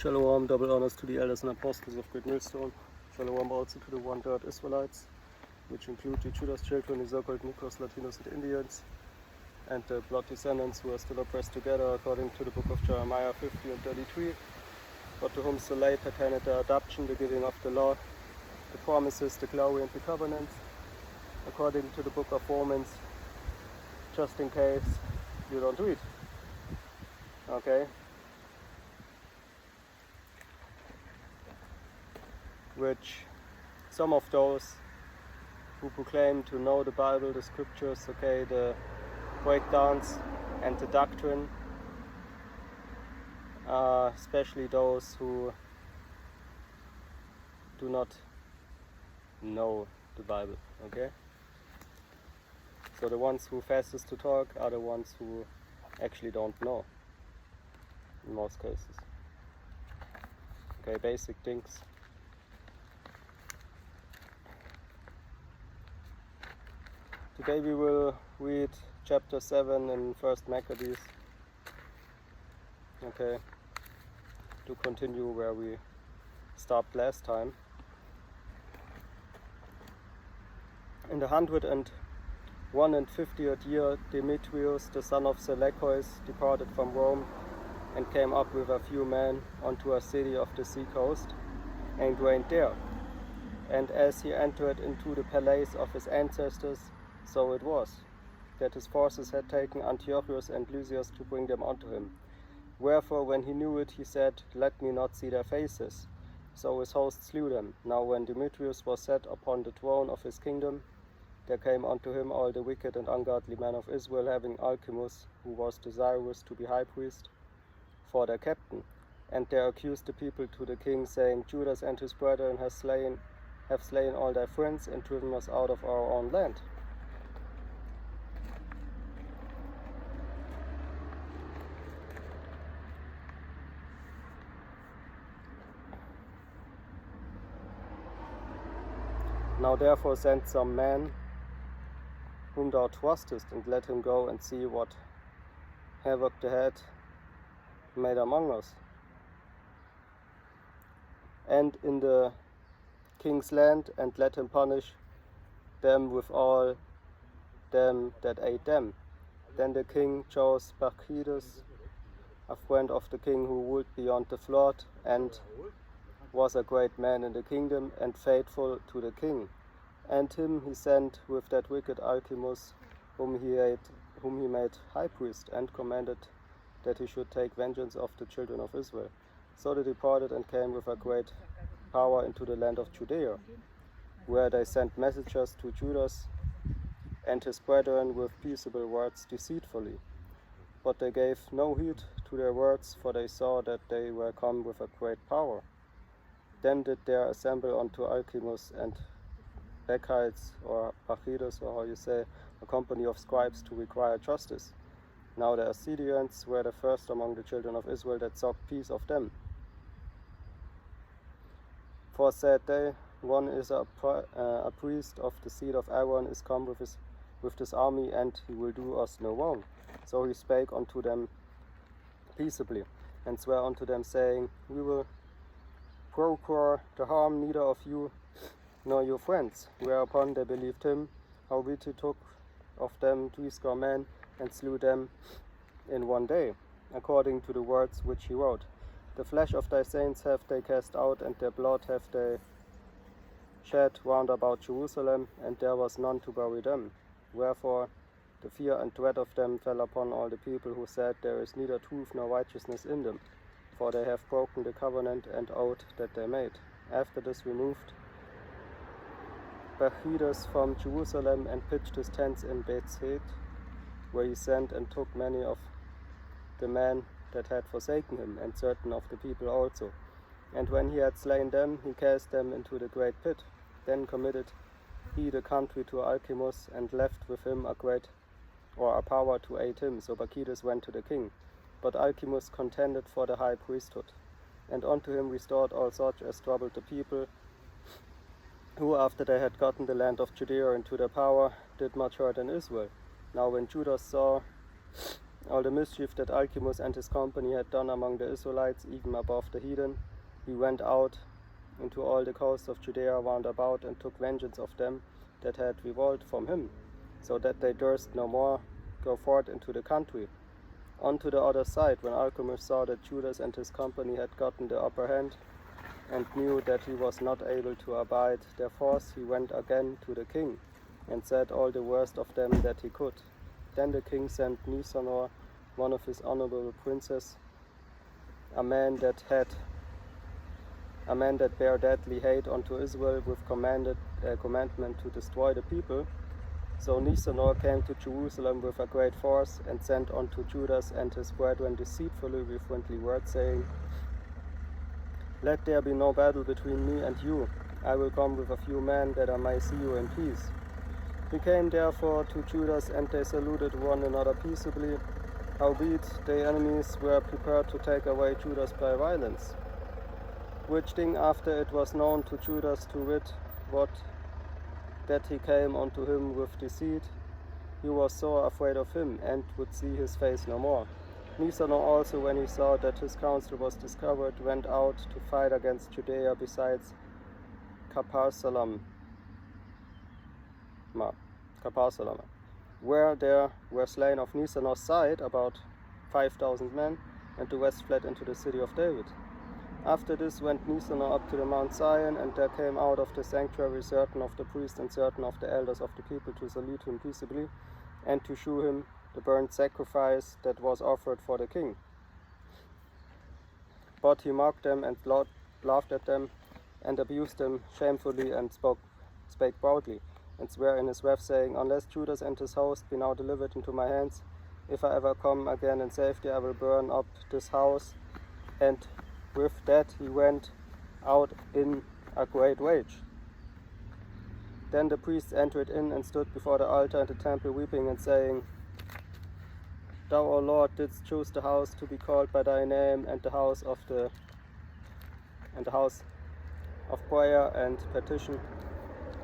Shalom, double honors to the elders and apostles of Great Millstone. Shalom also to the one-third Israelites, which include the Judah's children, the so-called Negros, Latinos, and Indians, and the blood descendants who are still oppressed together according to the book of Jeremiah 50 and 33, but to whom so late pertained the adoption, the giving of the law, the promises, the glory, and the covenants, according to the book of Romans, just in case you don't read. Okay? Which some of those who proclaim to know the Bible, the scriptures, okay, the breakdowns and the doctrine, especially those who do not know the Bible, okay? So the ones who fastest to talk are the ones who actually don't know, in most cases. Okay, basic things. Today we will read chapter 7 in 1.Maccabees, okay, to continue where we stopped last time. In the 151st year, Demetrius, the son of Seleucus, departed from Rome and came up with a few men unto a city of the sea coast and reigned there. And as he entered into the palace of his ancestors, so it was, that his forces had taken Antiochus and Lysias to bring them unto him. Wherefore, when he knew it, he said, Let me not see their faces. So his host slew them. Now when Demetrius was set upon the throne of his kingdom, there came unto him all the wicked and ungodly men of Israel, having Alcimus, who was desirous to be high priest, for their captain. And they accused the people to the king, saying, Judas and his brethren have slain all their friends, and driven us out of our own land. Now therefore send some man whom thou trustest, and let him go and see what havoc they had made among us, and in the king's land, and let him punish them with all them that ate them. Then the king chose Bacchides, a friend of the king, who ruled beyond the flood, and was a great man in the kingdom, and faithful to the king. And him he sent with that wicked Alcimus, whom he made high priest, and commanded that he should take vengeance of the children of Israel. So they departed and came with a great power into the land of Judea, where they sent messengers to Judas and his brethren with peaceable words deceitfully. But they gave no heed to their words, for they saw that they were come with a great power. Then did there assemble unto Alcimus and Bacchides, or Bacchides, or how you say, a company of scribes to require justice. Now the Assyrians were the first among the children of Israel that sought peace of them. For said they, one is a priest of the seed of Aaron is come with this army, and he will do us no wrong. So he spake unto them peaceably, and sware unto them, saying, We will procure the harm neither of you nor your friends. Whereupon they believed him, howbeit he took of them 70 men, and slew them in one day, according to the words which he wrote. The flesh of thy saints have they cast out, and their blood have they shed round about Jerusalem, and there was none to bury them. Wherefore the fear and dread of them fell upon all the people, who said, There is neither truth nor righteousness in them, for they have broken the covenant and oath that they made. After this removed Bacchides from Jerusalem, and pitched his tents in Bethbasi, where he sent and took many of the men that had forsaken him, and certain of the people also. And when he had slain them, he cast them into the great pit. Then committed he the country to Alcimus, and left with him a power to aid him. So Bacchides went to the king. But Alcimus contended for the high priesthood, and unto him restored all such as troubled the people, who after they had gotten the land of Judea into their power, did much hurt in Israel. Now when Judas saw all the mischief that Alcimus and his company had done among the Israelites, even above the heathen, he went out into all the coasts of Judea round about, and took vengeance of them that had revolted from him, so that they durst no more go forth into the country. On to the other side, when Alcimus saw that Judas and his company had gotten the upper hand, and knew that he was not able to abide their force, he went again to the king, and said all the worst of them that he could. Then the king sent Nicanor, one of his honorable princes, a man that bare deadly hate unto Israel, with commandment to destroy the people. So Nicanor came to Jerusalem with a great force, and sent unto Judas and his brethren deceitfully with friendly words, saying, Let there be no battle between me and you. I will come with a few men, that I may see you in peace. He came therefore to Judas, and they saluted one another peaceably. Howbeit the enemies were prepared to take away Judas by violence. Which thing after it was known to Judas, to wit, that he came unto him with deceit, he was sore afraid of him, and would see his face no more. Nicanor also, when he saw that his counsel was discovered, went out to fight against Judea besides Capharsalama, where there were slain of Nicanor's side about 5,000 men, and the rest fled into the city of David. After this went Nicanor up to the Mount Zion, and there came out of the sanctuary certain of the priests and certain of the elders of the people to salute him peaceably, and to shew him the burnt sacrifice that was offered for the king. But he mocked them, and laughed at them, and abused them shamefully, and spake proudly, and sware in his wrath, saying, Unless Judas and his host be now delivered into my hands, if I ever come again in safety, I will burn up this house. And with that he went out in a great rage. Then the priests entered in, and stood before the altar in the temple, weeping and saying, Thou, O Lord, didst choose the house to be called by thy name, and the house of prayer and petition.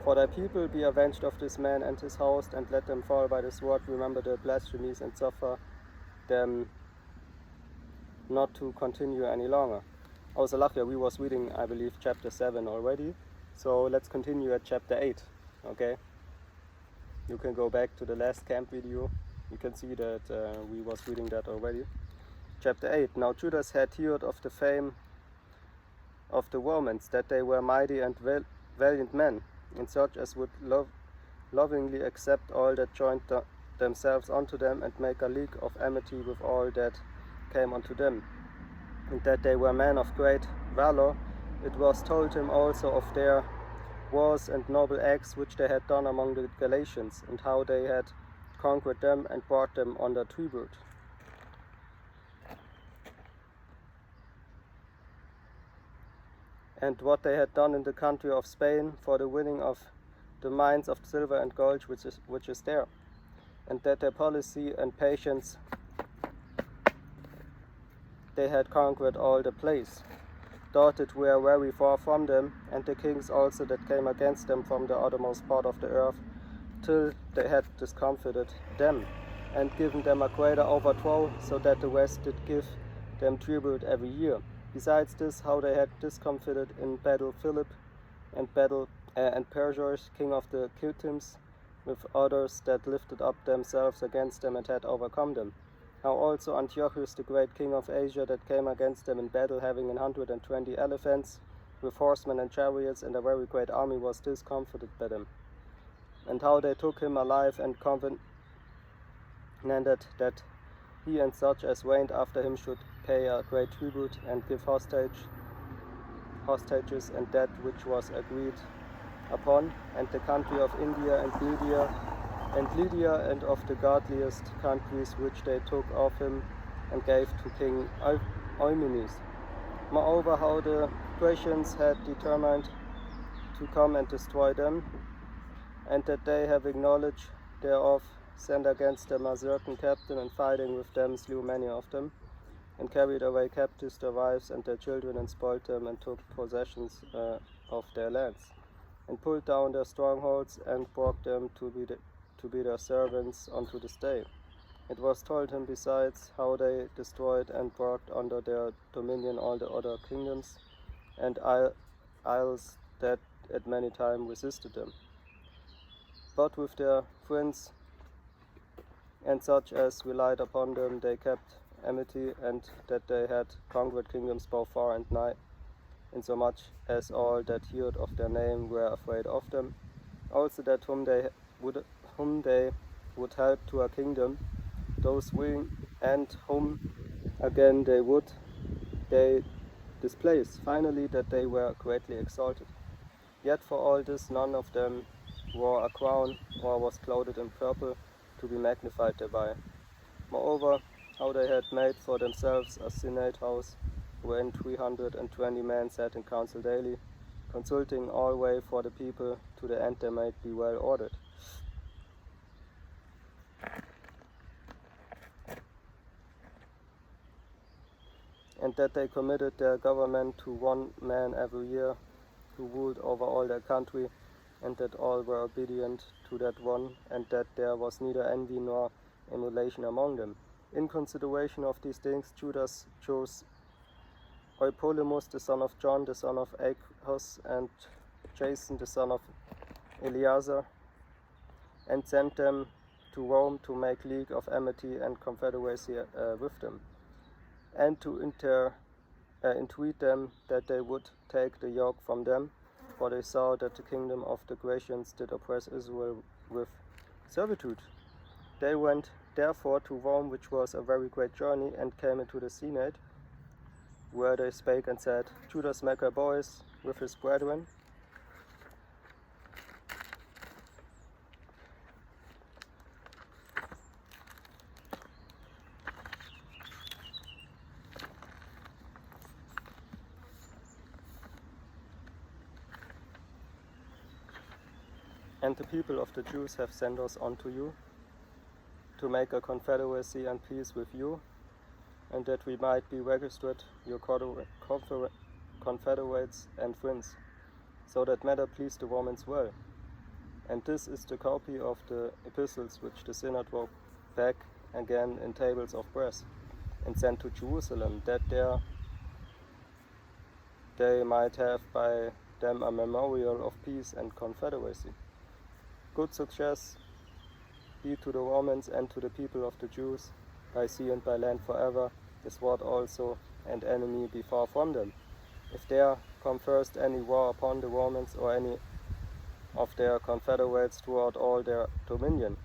For thy people be avenged of this man and his host, and let them fall by the sword. Remember the blasphemies, and suffer them not to continue any longer. Also, we was reading, I believe, chapter 7 already. So let's continue at chapter 8. Okay? You can go back to the last camp video. You can see that we was reading that already. Chapter 8. Now Judas had heard of the fame of the Romans, that they were mighty and valiant men, and such as would lovingly accept all that joined themselves unto them, and make a league of amity with all that came unto them, and that they were men of great valor. It was told him also of their wars and noble acts which they had done among the Galatians, and how they had conquered them and brought them under tribute. And what they had done in the country of Spain for the winning of the mines of silver and gold which is there, and that their policy and patience they had conquered all the place, thought it were very far from them, and the kings also that came against them from the uttermost part of the earth, till they had discomfited them, and given them a greater overthrow, so that the rest did give them tribute every year. Besides this, how they had discomfited in battle Philip and Perseus, king of the Cutims, with others that lifted up themselves against them and had overcome them. How also Antiochus, the great king of Asia, that came against them in battle, having 120 elephants, with horsemen and chariots, and a very great army, was discomfited by them. And how they took him alive, and covenanted that he and such as reigned after him should pay a great tribute, and give hostages, and that which was agreed upon, and the country of India and Lydia, and of the godliest countries which they took of him, and gave to King Eumenes. Moreover, how the Thracians had determined to come and destroy them, and that they, having knowledge thereof, sent against them a certain captain, and fighting with them slew many of them, and carried away captives their wives and their children, and spoiled them, and took possessions of their lands, and pulled down their strongholds, and brought them to be their servants unto this day. It was told him besides how they destroyed and brought under their dominion all the other kingdoms and isles that at many times resisted them. But with their friends and such as relied upon them, they kept amity, and that they had conquered kingdoms both far and nigh, insomuch as all that heard of their name were afraid of them. Also that whom they would help to a kingdom, those willing, and whom again they displace. Finally, that they were greatly exalted. Yet for all this none of them wore a crown or was clothed in purple to be magnified thereby. Moreover, how they had made for themselves a senate house, wherein 320 men sat in council daily, consulting all way for the people, to the end they might be well ordered. And that they committed their government to one man every year, who ruled over all their country, and that all were obedient to that one, and that there was neither envy nor emulation among them. In consideration of these things, Judas chose Eupolemus, the son of John, the son of Achos, and Jason, the son of Eleazar, and sent them to Rome to make league of amity and confederacy with them, and to entreat them that they would take the yoke from them, for they saw that the kingdom of the Grecians did oppress Israel with servitude. They went therefore to Rome, which was a very great journey, and came into the Senate, where they spake and said, Judas Maccabees with his brethren, and the people of the Jews have sent us unto you, to make a confederacy and peace with you, and that we might be registered your confederates and friends, so that matter please the Romans well. And this is the copy of the epistles which the synod wrote back again in tables of brass, and sent to Jerusalem, that there they might have by them a memorial of peace and confederacy. Good success be to the Romans and to the people of the Jews, by sea and by land forever, the sword also, and enemy be far from them. If there come first any war upon the Romans or any of their confederates throughout all their dominion,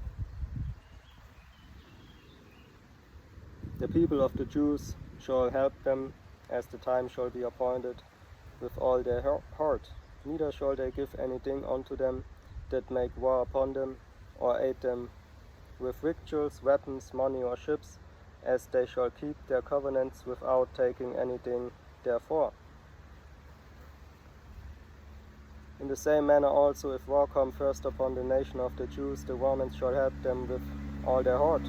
the people of the Jews shall help them, as the time shall be appointed, with all their heart. Neither shall they give anything unto them that make war upon them, or aid them with victuals, weapons, money, or ships, as they shall keep their covenants without taking anything therefore. In the same manner also, if war come first upon the nation of the Jews, the Romans shall help them with all their heart,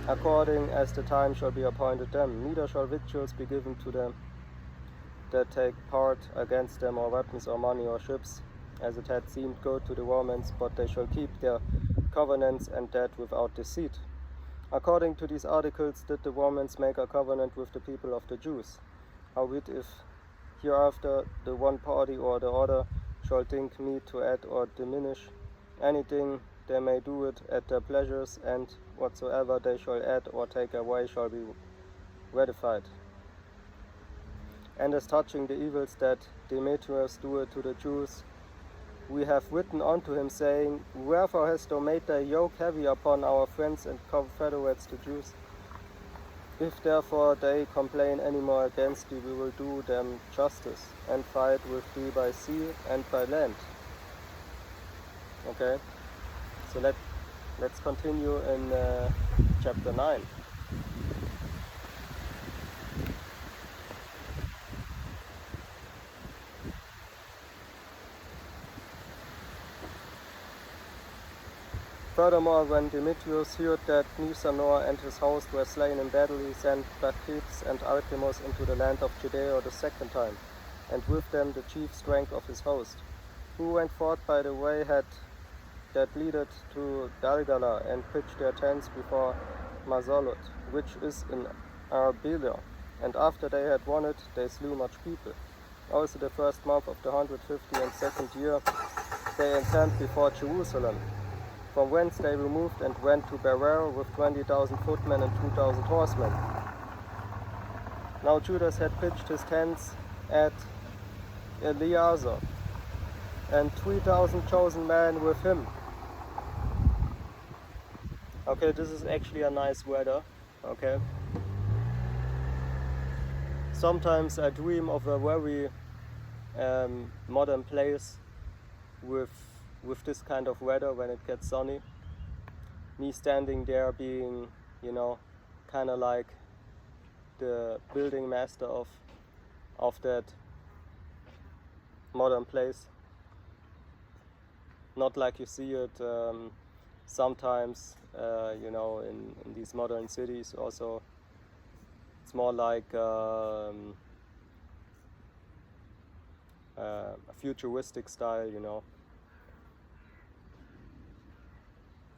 according as the time shall be appointed them. Neither shall victuals be given to them that take part against them, or weapons, or money, or ships, as it had seemed good to the Romans, but they shall keep their covenants, and that without deceit. According to these articles did the Romans make a covenant with the people of the Jews. Howbeit, if hereafter the one party or the other shall think meet to add or diminish anything, they may do it at their pleasures, and whatsoever they shall add or take away shall be ratified. And as touching the evils that Demetrius doeth to the Jews, we have written unto him, saying, Wherefore hast thou made thy yoke heavy upon our friends and confederates the Jews? If therefore they complain any more against thee, we will do them justice, and fight with thee by sea and by land. Okay, so let's continue in chapter 9. Furthermore, when Demetrius heard that Nicanor and his host were slain in battle, he sent Bacchides and Alcimus into the land of Judea the second time, and with them the chief strength of his host, who went forth by the way had that leaded to Galgala, and pitched their tents before Mazalot, which is in Arbelia. And after they had won it, they slew much people. Also the first month of the 152nd year, they encamped before Jerusalem, from whence they removed and went to Berer with 20,000 footmen and 2,000 horsemen. Now Judas had pitched his tents at Eleazar, and 3,000 chosen men with him. Okay, this is actually a nice weather, okay. Sometimes I dream of a very modern place with this kind of weather when it gets sunny. Me standing there being, you know, kind of like the building master of that modern place. Not like you see it sometimes, you know, in these modern cities. Also, it's more like a futuristic style, you know.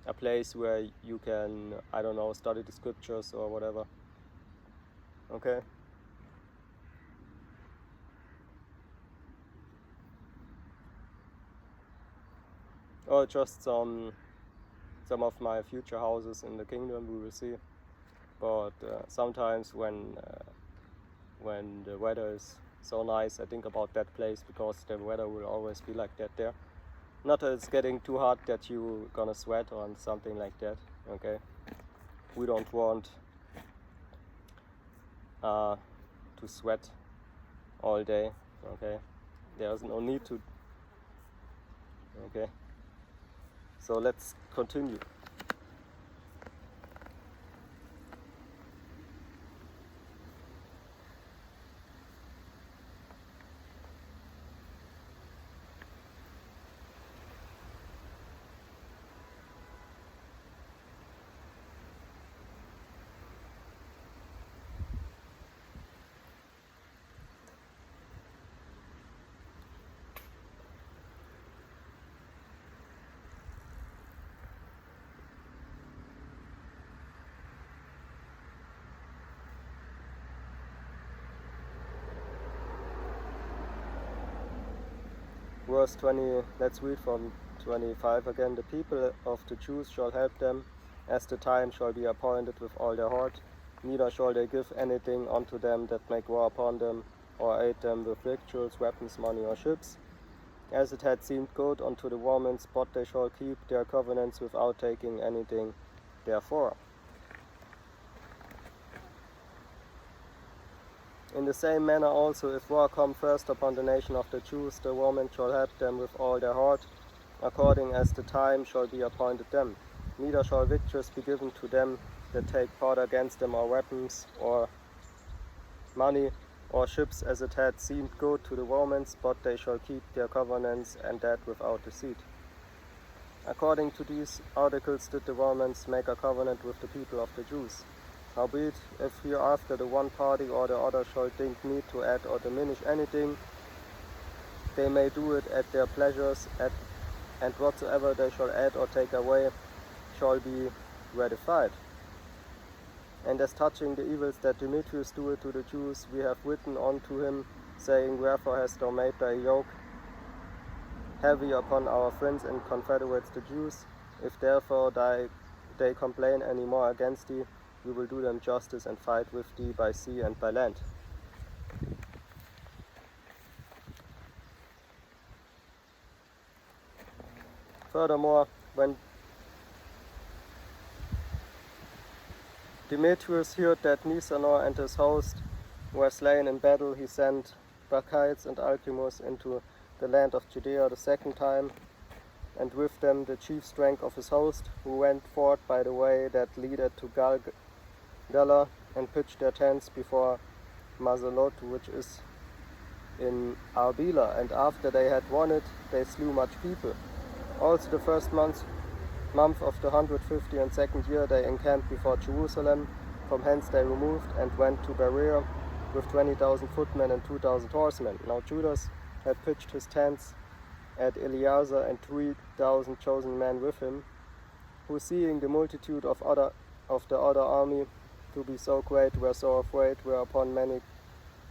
A place where you can, I don't know, study the scriptures or whatever. Okay. Or just some of my future houses in the kingdom, we will see. But sometimes when the weather is so nice, I think about that place, because the weather will always be like that there. Not that it's getting too hot that you're gonna sweat or something like that, okay? We don't want to sweat all day, okay? There's no need to, okay? So let's continue. Verse 20, let's read from 25 again. The people of the Jews shall help them, as the time shall be appointed with all their heart. Neither shall they give anything unto them that make war upon them, or aid them with victuals, weapons, money, or ships. As it had seemed good unto the Romans, but they shall keep their covenants without taking anything therefore. In the same manner also, if war come first upon the nation of the Jews, the Romans shall help them with all their heart, according as the time shall be appointed them. Neither shall victories be given to them that take part against them, or weapons, or money, or ships, as it had seemed good to the Romans, but they shall keep their covenants, and that without deceit. According to these articles did the Romans make a covenant with the people of the Jews. Howbeit, if hereafter the one party or the other shall think meet to add or diminish anything, they may do it at their pleasures, and whatsoever they shall add or take away shall be ratified. And as touching the evils that Demetrius doeth to the Jews, we have written unto him, saying, Wherefore hast thou made thy yoke heavy upon our friends and confederates the Jews? If therefore they complain any more against thee, we will do them justice and fight with thee by sea and by land. Furthermore, when Demetrius heard that Nicanor and his host were slain in battle, he sent Bacchides and Alcimus into the land of Judea the second time, and with them the chief strength of his host, who went forth by the way that leadeth to Galgala, and pitched their tents before Mazalot, which is in Arbela. And after they had won it, they slew much people. Also the first month of the 152nd year, they encamped before Jerusalem. From hence they removed and went to Berea with 20,000 footmen and 2,000 horsemen. Now Judas had pitched his tents at Eleazar and 3,000 chosen men with him, who seeing the multitude of the other army to be so great were so afraid, whereupon many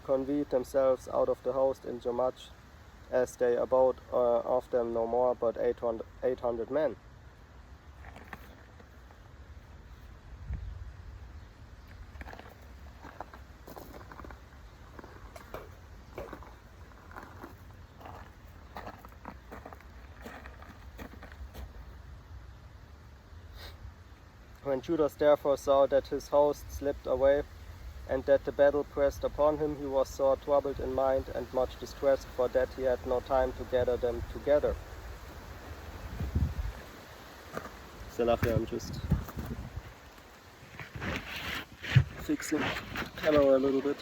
convened themselves out of the host in so much as they abode of them no more but 800 men. When Judas therefore saw that his host slipped away, and that the battle pressed upon him, he was sore troubled in mind and much distressed, for that he had no time to gather them together. Salafi, I'm just fixing the camera a little bit.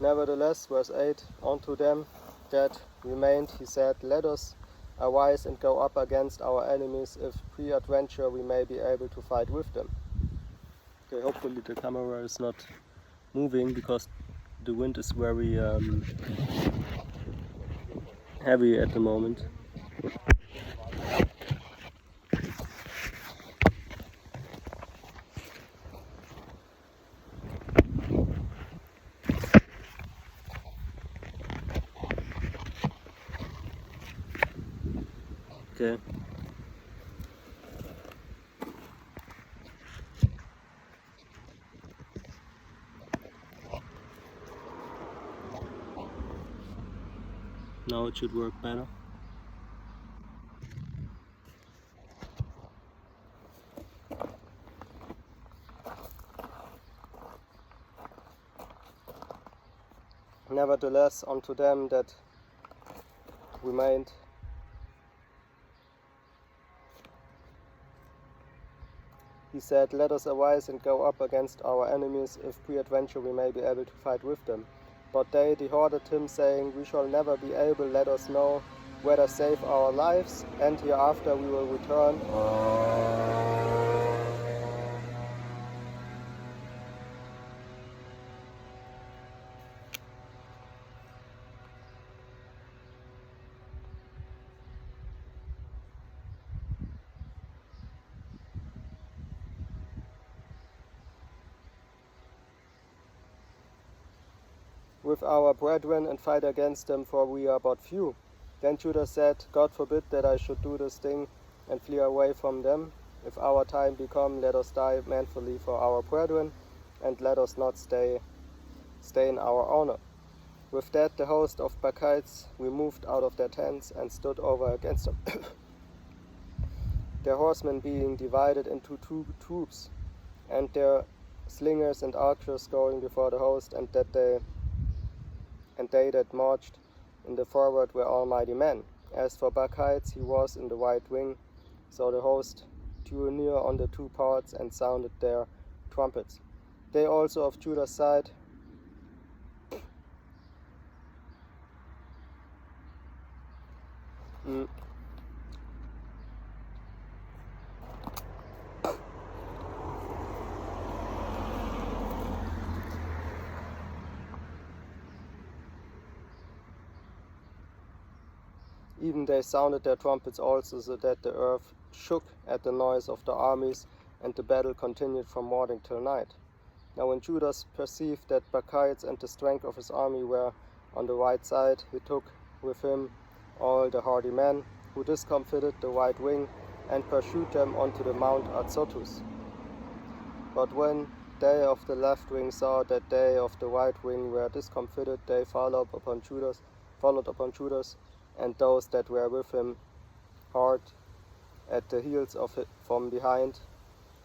Nevertheless, verse 8, unto them that remained he said, let us arise and go up against our enemies, if peradventure we may be able to fight with them. Okay, hopefully the camera is not moving, because the wind is very heavy at the moment. Okay. Now it should work better. Nevertheless, unto them that remained he said, let us arise and go up against our enemies, if peradventure we may be able to fight with them. But they dehoarded him, saying, we shall never be able, let us know whether save our lives, and hereafter we will return. With our brethren and fight against them, for we are but few. Then Judas said, God forbid that I should do this thing and flee away from them. If our time be come, let us die manfully for our brethren, and let us not stay in our honor. With that the host of Bacchides removed out of their tents and stood over against them. Their horsemen being divided into two troops, and their slingers and archers going before the host, and they that marched in the forward were almighty men. As for Bacchides, he was in the right wing, so the host drew near on the two parts and sounded their trumpets. They also of Judas' side even they sounded their trumpets also, so that the earth shook at the noise of the armies, and the battle continued from morning till night. Now when Judas perceived that Bacchides and the strength of his army were on the right side, he took with him all the hardy men, who discomfited the right wing, and pursued them unto the Mount Azotus. But when they of the left wing saw that they of the right wing were discomfited, they followed upon Judas, and those that were with him hard at the heels of it from behind,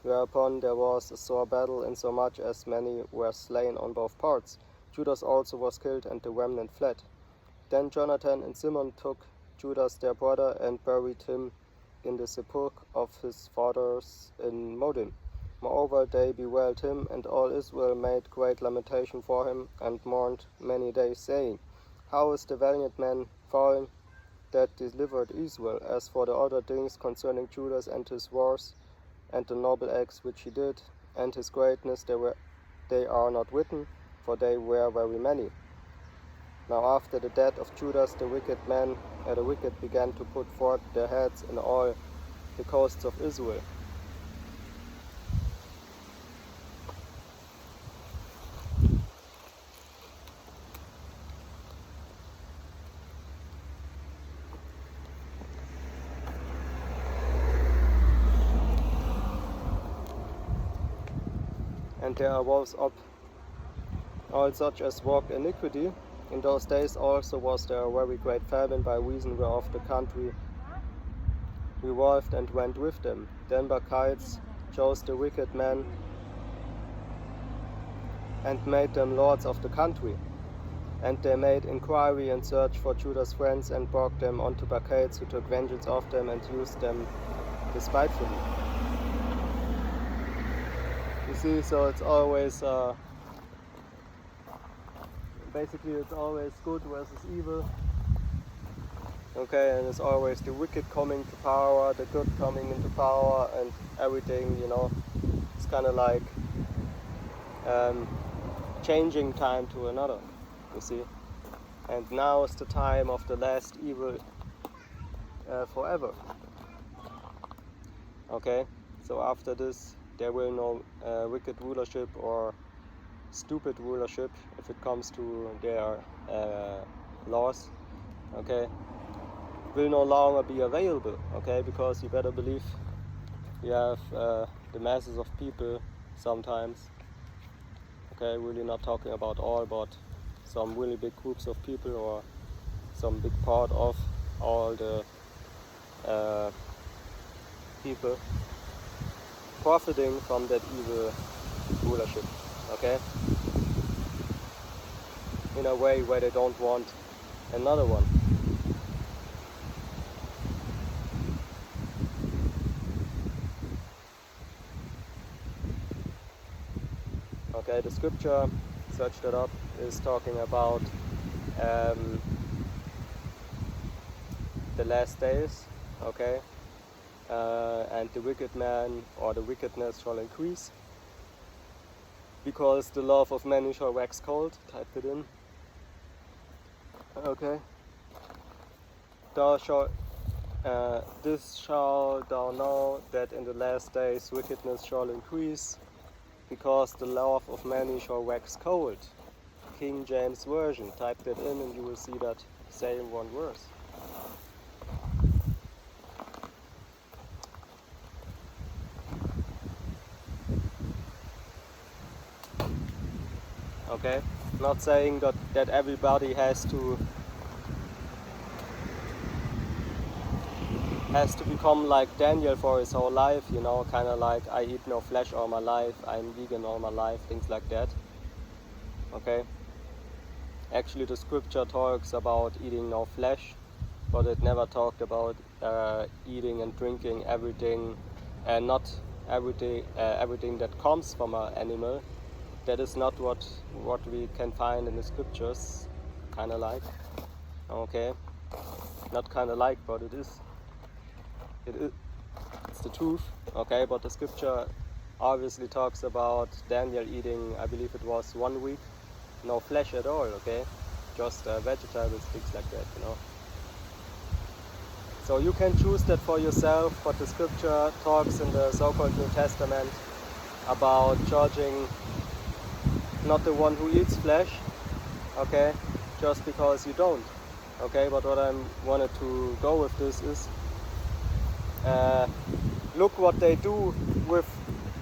whereupon there was a sore battle, insomuch as many were slain on both parts. Judas also was killed, and the remnant fled. Then Jonathan and Simon took Judas their brother, and buried him in the sepulchre of his fathers in Modin. Moreover, they bewailed him, and all Israel made great lamentation for him, and mourned many days, saying, How is the valiant man fallen that delivered Israel? As for the other things concerning Judas and his wars, and the noble acts which he did, and his greatness, they are not written, for they were very many. Now after the death of Judas, the wicked began to put forth their heads in all the coasts of Israel. And there arose up all such as walked iniquity. In those days also was there a very great famine, by reason whereof the country revolved and went with them. Then Bacchides chose the wicked men and made them lords of the country. And they made inquiry and search for Judas' friends, and brought them unto Bacchides, who took vengeance of them and used them despitefully. You see, so it's always basically it's always good versus evil. Okay, and it's always the wicked coming to power, the good coming into power, and everything, you know. It's kind of like changing time to another, you see. And now is the time of the last evil forever. Okay, so after this there will no wicked rulership or stupid rulership if it comes to their laws. Okay, will no longer be available. Okay, because you better believe you have the masses of people sometimes. Okay, really not talking about all, but some really big groups of people, or some big part of all the people profiting from that evil rulership, okay? In a way where they don't want another one. Okay, the scripture, search that up, is talking about the last days, okay? And the wicked man, or the wickedness, shall increase, because the love of many shall wax cold. Type it in. Okay. This shall thou know, that in the last days wickedness shall increase, because the love of many shall wax cold. King James Version. Type that in and you will see that same one verse. Okay, not saying that everybody has to become like Daniel for his whole life, you know, kind of like I eat no flesh all my life, I'm vegan all my life, things like that. Okay, actually the scripture talks about eating no flesh, but it never talked about eating and drinking everything, and not everything that comes from an animal. That is not what we can find in the scriptures, kind of like, okay, not kind of like, but it's the truth, okay. But the scripture obviously talks about Daniel eating, I believe it was 1 week, no flesh at all, okay, just vegetables, things like that, you know. So you can choose that for yourself, but the scripture talks in the so-called New Testament about judging not the one who eats flesh, okay, just because you don't, okay. But what I wanted to go with this is, look what they do with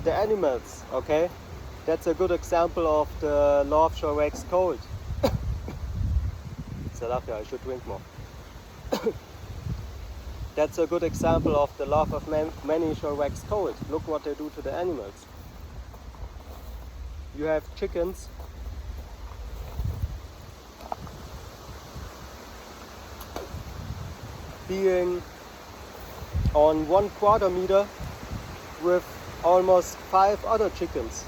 the animals, okay. That's a good example of the love shall wax cold. Salafia, I should drink more. That's a good example of the love of many shall wax cold. Look what they do to the animals. You have chickens. being on 1/4 meter with almost 5 other chickens,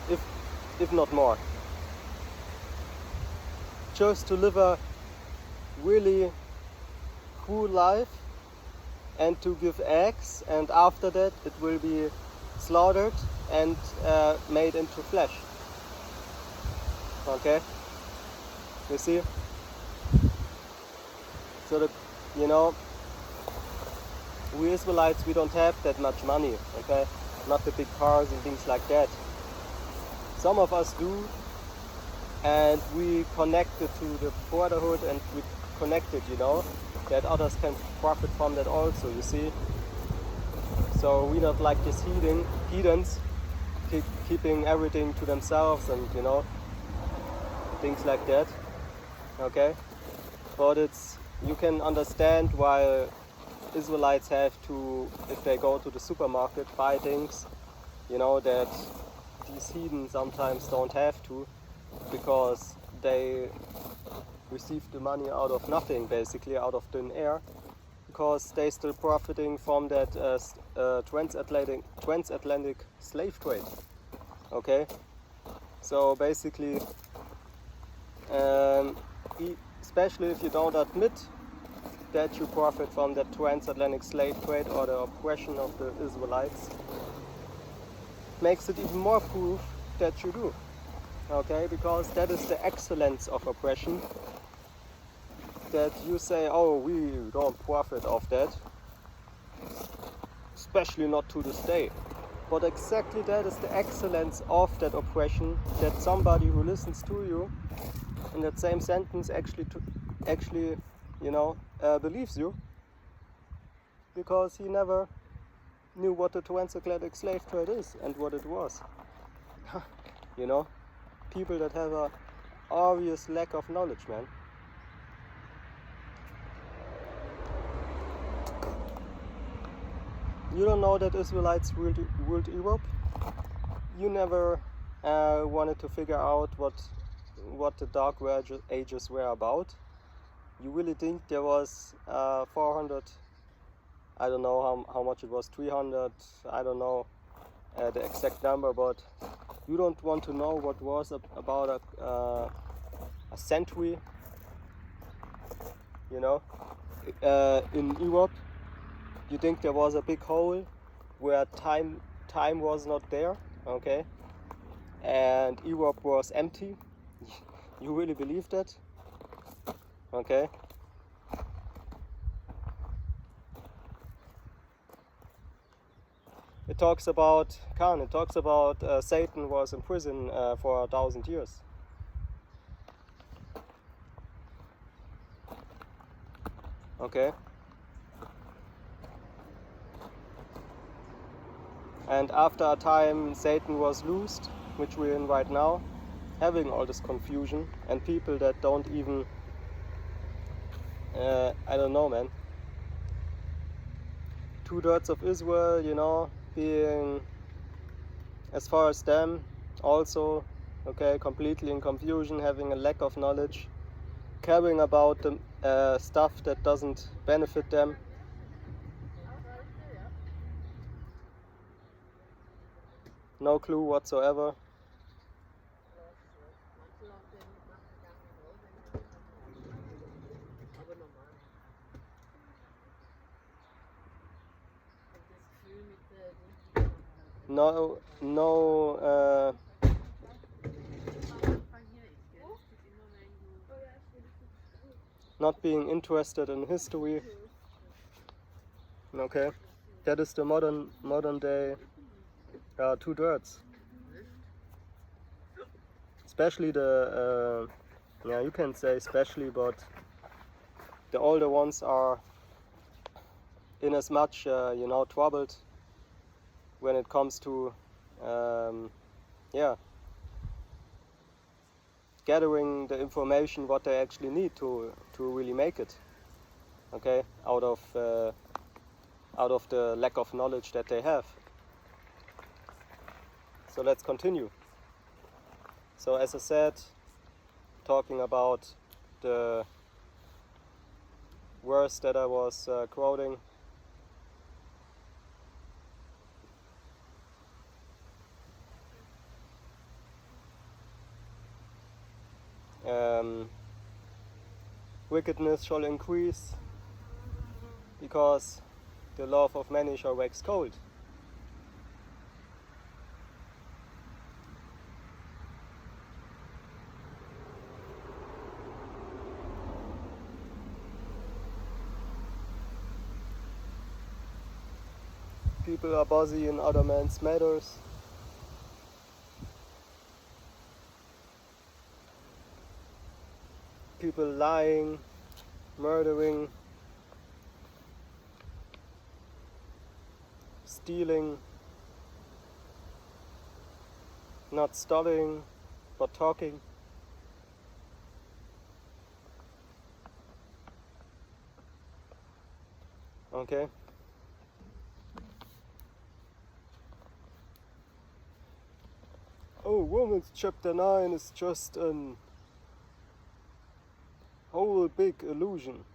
if not more, just to live a really cool life and to give eggs, and after that it will be slaughtered and made into flesh. Okay, you see? So that, you know, we Israelites, we don't have that much money, okay? Not the big cars and things like that. Some of us do, and we connected to the brotherhood, and we connected, you know, that others can profit from that also, you see? So we not like these heathens, keeping everything to themselves and, you know, things like that, okay? But you can understand why Israelites have to, if they go to the supermarket, buy things, you know, that these heathen sometimes don't have to, because they receive the money out of nothing, basically out of thin air, because they still profiting from that transatlantic slave trade. Okay, so basically, especially if you don't admit that you profit from the transatlantic slave trade or the oppression of the Israelites, makes it even more proof that you do. Okay, because that is the excellence of oppression, that you say, oh, we don't profit of that, especially not to this day. But exactly that is the excellence of that oppression, that somebody who listens to you in that same sentence actually, you know, believes you, because he never knew what the transatlantic slave trade is and what it was. You know, people that have a obvious lack of knowledge, man. You don't know that Israelites ruled Europe. You never wanted to figure out what the dark ages were about. You really think there was 400, I don't know how much it was, 300, I don't know the exact number, but you don't want to know what was about a century, you know, in Europe. You think there was a big hole where time was not there, okay, and Europe was empty. You really believe that? Okay. It talks about Satan was in prison for 1,000 years. Okay. And after a time, Satan was loosed, which we're in right now, having all this confusion, and people that don't even, I don't know, man. 2/3 of Israel, you know, being, as far as them, also, okay, completely in confusion, having a lack of knowledge, caring about the stuff that doesn't benefit them. No clue whatsoever. Not being interested in history. Okay, that is the modern day 2/3. Especially the you can say especially, but the older ones are in as much you know, troubled when it comes to gathering the information what they actually need to really make it, okay, out of the lack of knowledge that they have. So let's continue. So as I said, talking about the verse that I was quoting. Wickedness shall increase, because the love of many shall wax cold. People are busy in other men's matters. People lying, murdering, stealing, not studying, but talking. Okay? Oh, Romans chapter 9 is just an whole big illusion.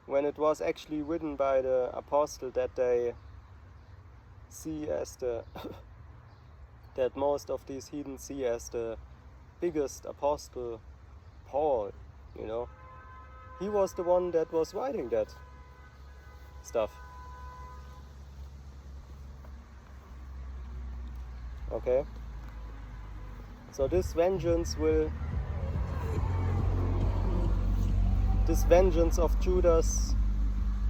When it was actually written by the apostle that they see as the that most of these heathens see as the biggest apostle, Paul, you know. He was the one that was writing that stuff. Okay? So this vengeance of Judas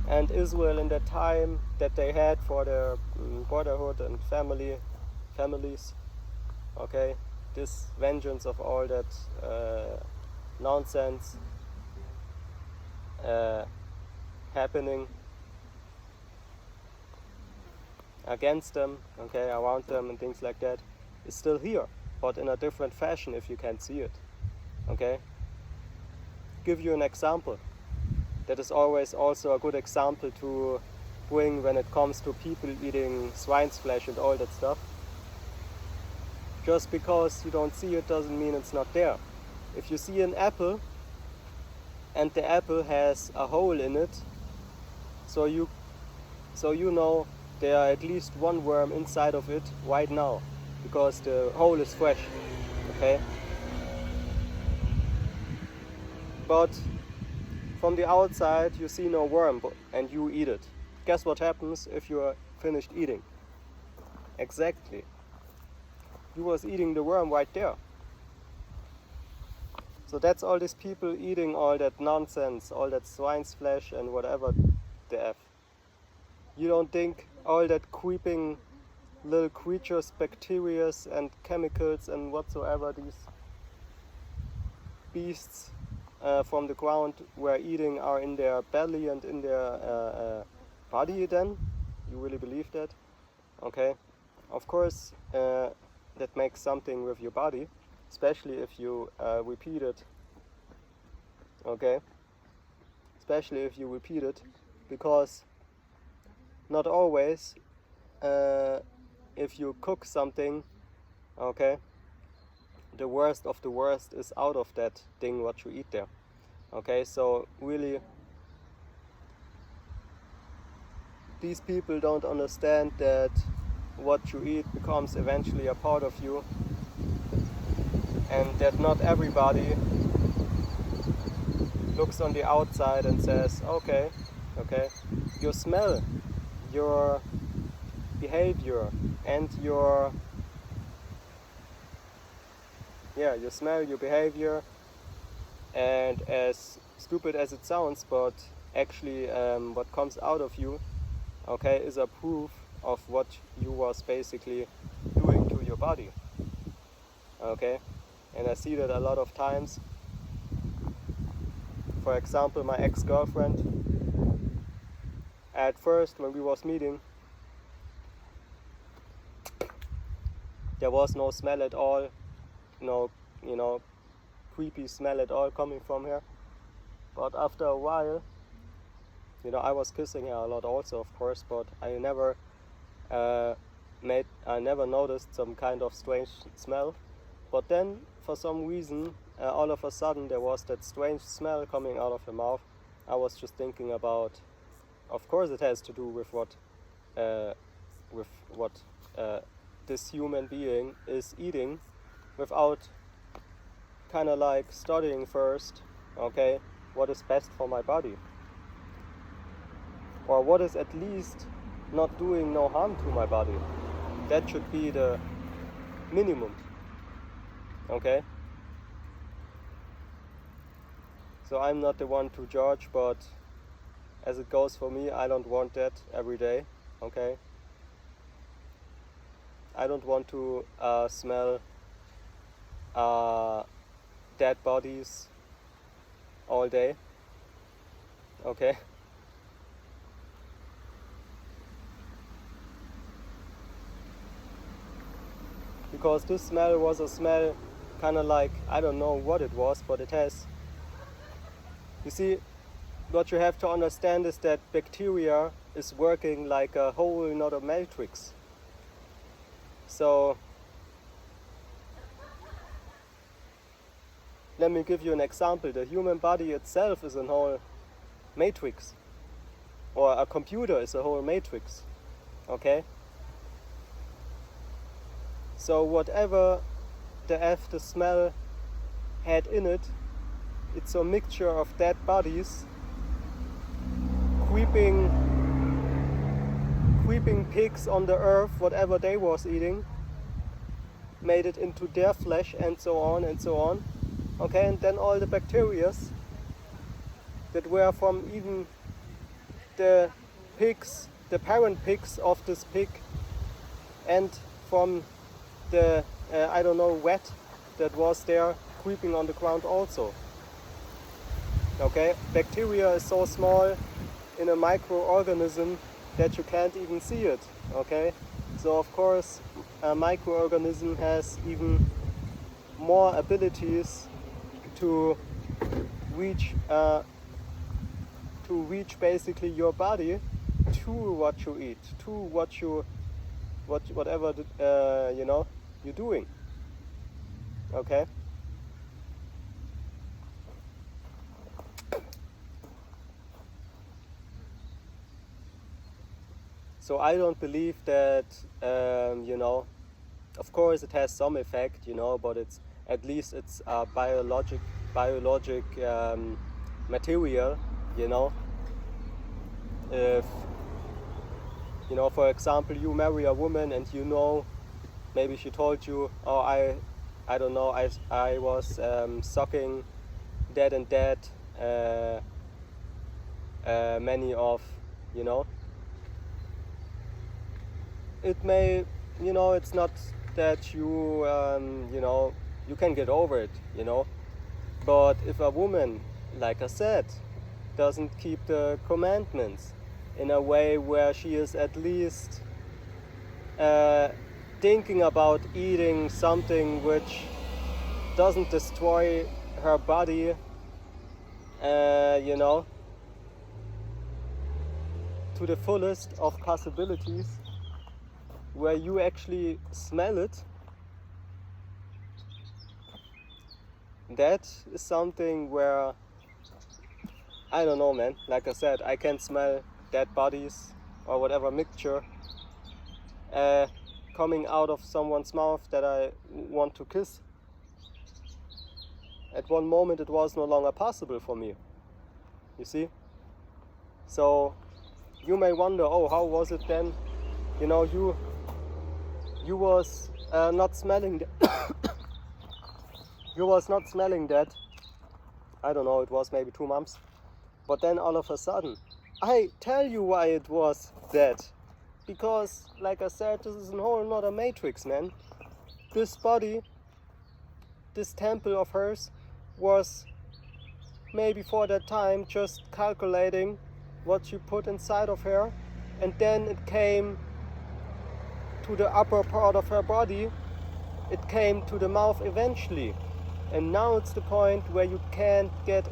and Israel in that time that they had for their brotherhood and families, okay, this vengeance of all that nonsense happening against them, okay, around them and things like that, is still here, but in a different fashion if you can see it, okay? Give you an example. That is always also a good example to bring when it comes to people eating swine's flesh and all that stuff. Just because you don't see it doesn't mean it's not there. If you see an apple and the apple has a hole in it, so you know there are at least one worm inside of it right now, because the hole is fresh, okay? But from the outside you see no worm and you eat it. Guess what happens if you are finished eating? Exactly. You was eating the worm right there. So that's all these people eating all that nonsense, all that swine's flesh and whatever the F. You don't think all that creeping little creatures, bacteria and chemicals and whatsoever these beasts from the ground were eating are in their belly and in their body then? You really believe that? Okay. Of course, that makes something with your body, especially if you repeat it. Okay? Especially if you repeat it, because not always, if you cook something, okay, the worst of the worst is out of that thing what you eat there. Okay, so really, these people don't understand that what you eat becomes eventually a part of you, and that not everybody looks on the outside and says, okay, your smell, your behavior, and your smell, your behavior, and as stupid as it sounds, but actually what comes out of you, okay, is a proof of what you was basically doing to your body. Okay, and I see that a lot of times. For example, my ex-girlfriend, at first when we was meeting, there was no smell at all, no, creepy smell at all coming from her. But after a while, I was kissing her a lot also, of course, but I never noticed some kind of strange smell. But then, for some reason, all of a sudden there was that strange smell coming out of her mouth. I was just thinking about, of course it has to do with what this human being is eating, without kind of like studying first, okay, what is best for my body, or what is at least not doing no harm to my body. That should be the minimum, okay? So I'm not the one to judge, but as it goes for me, I don't want that every day, okay? I don't want to smell dead bodies all day, okay? Because this smell was a smell kind of like, I don't know what it was, but it has, you see, what you have to understand is that bacteria is working like a whole nother matrix. So let me give you an example. The human body itself is a whole matrix, or a computer is a whole matrix, okay? So whatever the smell had in it, it's a mixture of dead bodies, creeping pigs on the earth, whatever they was eating, made it into their flesh, and so on and so on. Okay, and then all the bacteria that were from even the pigs, the parent pigs of this pig, and from the, I don't know, wet that was there creeping on the ground also. Okay, bacteria is so small in a microorganism that you can't even see it, okay? So of course a microorganism has even more abilities to reach basically your body to what you eat, to whatever you know, you're doing, okay? So I don't believe that, you know, of course it has some effect, you know, but it's at least it's a biologic material, you know. If, you know, for example, you marry a woman and you know, maybe she told you, oh, I don't know, I was sucking that and that many of, you know. It may, you know, it's not that you, you know, you can get over it, you know. But if a woman, like I said, doesn't keep the commandments in a way where she is at least thinking about eating something which doesn't destroy her body, you know, to the fullest of possibilities, where you actually smell it, that is something where, I don't know, man, like I said, I can smell dead bodies or whatever mixture coming out of someone's mouth that I want to kiss. At one moment it was no longer possible for me, you see? So you may wonder, oh, how was it then? You know, you was not smelling you was not smelling that, I don't know, it was maybe 2 months. But then all of a sudden, I tell you why it was that. Because, like I said, this is a whole nother matrix, man. This body, this temple of hers, was maybe for that time just calculating what you put inside of her, and then it came to the upper part of her body, it came to the mouth eventually. And now it's the point where you can't get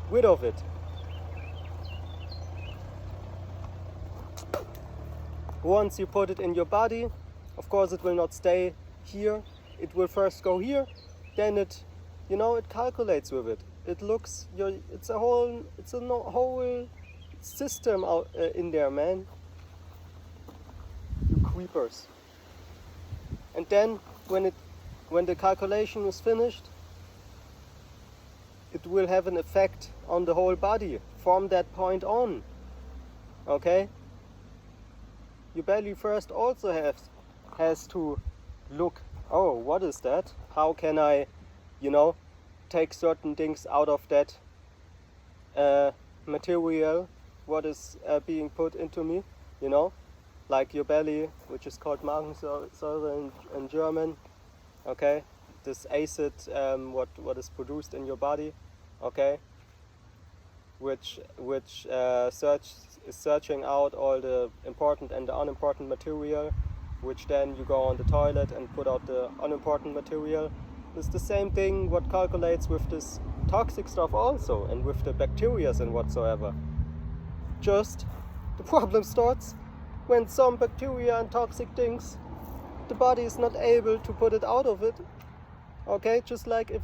rid of it. Once you put it in your body, of course it will not stay here. it will first go here, then it, it calculates with it. It looks, it's a whole system out in there, man. You creepers. And then when the calculation is finished, it will have an effect on the whole body from that point on. Okay? Your belly first also has to look, oh, what is that? How can I, take certain things out of that material, what is being put into me, like your belly, which is called Magensäure in German, okay? This acid, what is produced in your body, okay? Which is searching out all the important and the unimportant material, which then you go on the toilet and put out the unimportant material. It's the same thing what calculates with this toxic stuff also, and with the bacteria and whatsoever. Just the problem starts when some bacteria and toxic things, the body is not able to put it out of it. Okay, just like if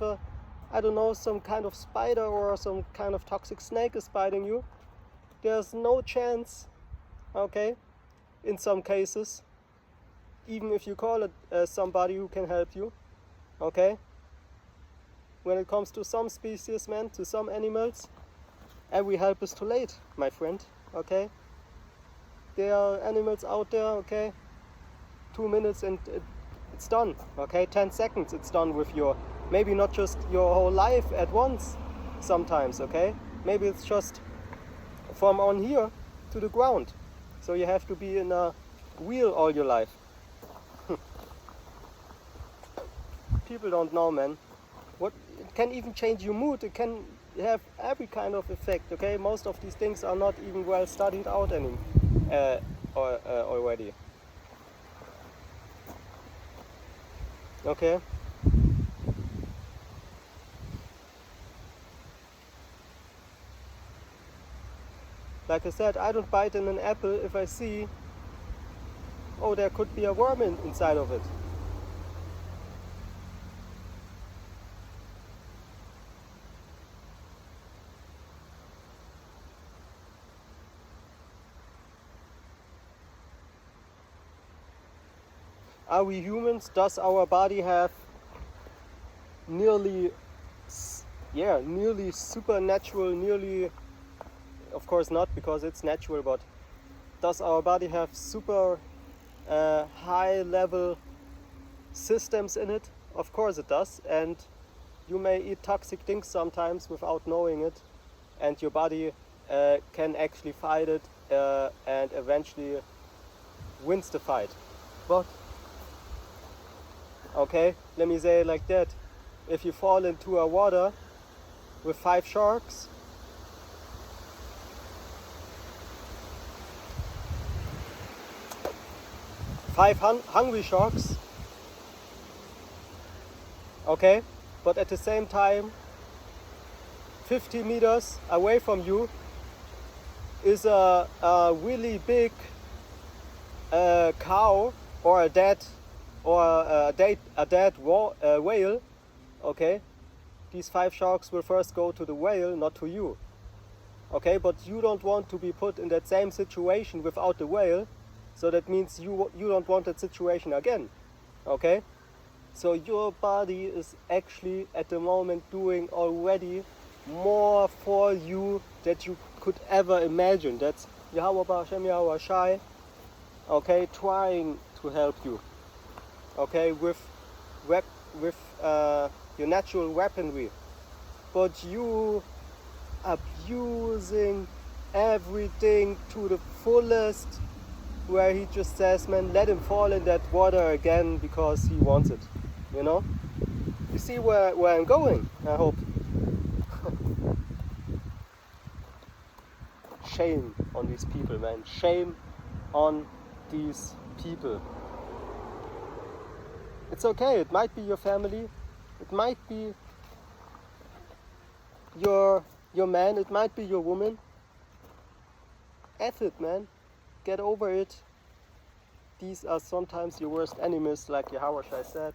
some kind of spider or some kind of toxic snake is biting you, there's no chance, okay, in some cases, even if you call it somebody who can help you, okay? When it comes to some species, man, to some animals, every help is too late, my friend, okay? There are animals out there, okay? 2 minutes and it's done, okay? 10 seconds it's done with your, maybe not just your whole life at once sometimes, okay? Maybe it's just from on here to the ground. So you have to be in a wheel all your life. People don't know, man. It can even change your mood. It can have every kind of effect, okay? Most of these things are not even well studied out already. Okay? Like I said, I don't bite in an apple if I see, oh, there could be a worm inside of it. Are we humans? Does our body have nearly supernatural, of course not because it's natural, but does our body have super high level systems in it? Of course it does, and you may eat toxic things sometimes without knowing it, and your body can actually fight it and eventually wins the fight. But okay, let me say it like that. If you fall into a water with 5 sharks, hungry sharks, okay, but at the same time 50 meters away from you is a really big cow or a dead whale, okay, these 5 sharks will first go to the whale, not to you, okay, but you don't want to be put in that same situation without the whale, so that means you don't want that situation again, okay, so your body is actually at the moment doing already more for you that you could ever imagine. That's Yahweh Hashem Yahweh Shai, okay, trying to help you. Okay, with your natural weaponry, but you abusing everything to the fullest, where he just says, man, let him fall in that water again because he wants it, You see where I'm going, I hope. Shame on these people, man. Shame on these people. It's okay, it might be your family, it might be your man, it might be your woman. F it, man. Get over it. These are sometimes your worst enemies, like Yahweh said.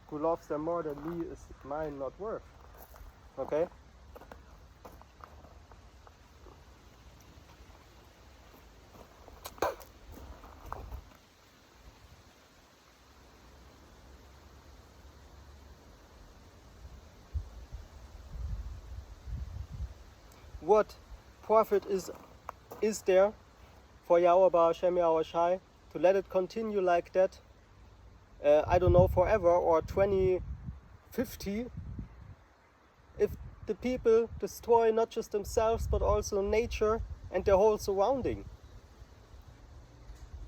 who loves them more than me is mine not worth. Okay? What profit is there for Yahweh Ba'Hashem Yahweh Shai to let it continue like that, I don't know, forever or 2050, if the people destroy not just themselves but also nature and their whole surrounding?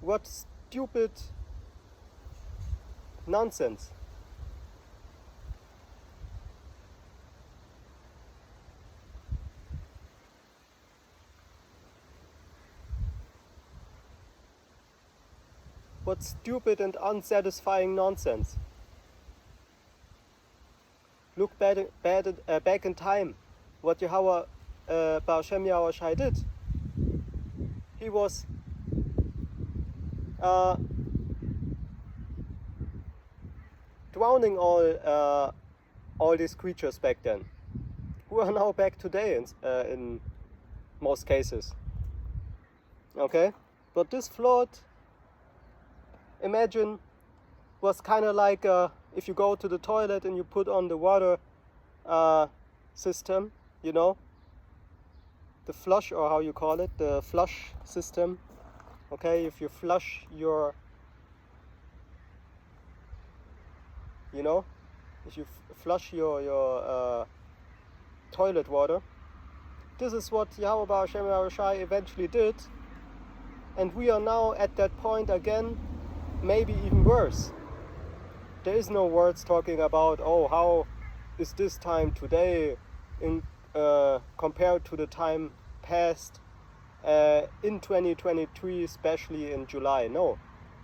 What stupid nonsense. What stupid and unsatisfying nonsense. Look back in time, what Yahweh Ba'Hashem Yahweh Shai did. He was drowning all these creatures back then, who are now back today in most cases. Okay? But this flood, imagine, was kind of like if you go to the toilet and you put on the water system, you know, the flush, or how you call it, the flush system. Okay, if you flush your, you know, if you flush your toilet water, this is what Yahweh Ba'Hashem Yahweh Shai eventually did, and we are now at that point again, maybe even worse. There is no words talking about, oh, how is this time today in compared to the time past in 2023, especially in July. No,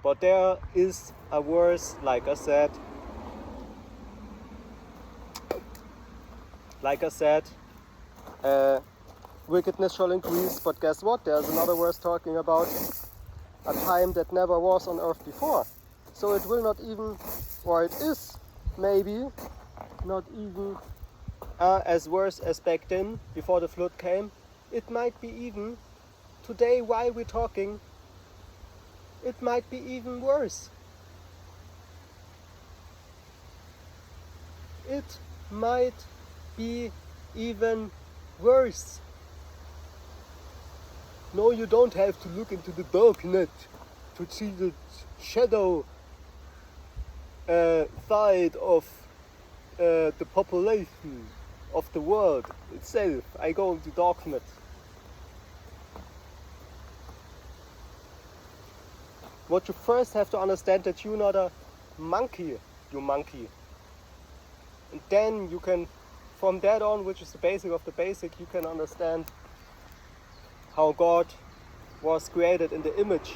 but there is a worse, like I said, wickedness shall increase, but guess what? There's another verse talking about a time that never was on earth before. So it will not even, or it is maybe not even as worse as back then, before the flood came. It might be even, today while we're talking, it might be even worse. It might be even worse. No, you don't have to look into the darknet to see the shadow side of the population of the world itself. I go into darknet. What you first have to understand, that you're not a monkey, you monkey. And then you can, from that on, which is the basic of the basic, you can understand how God was created in the image,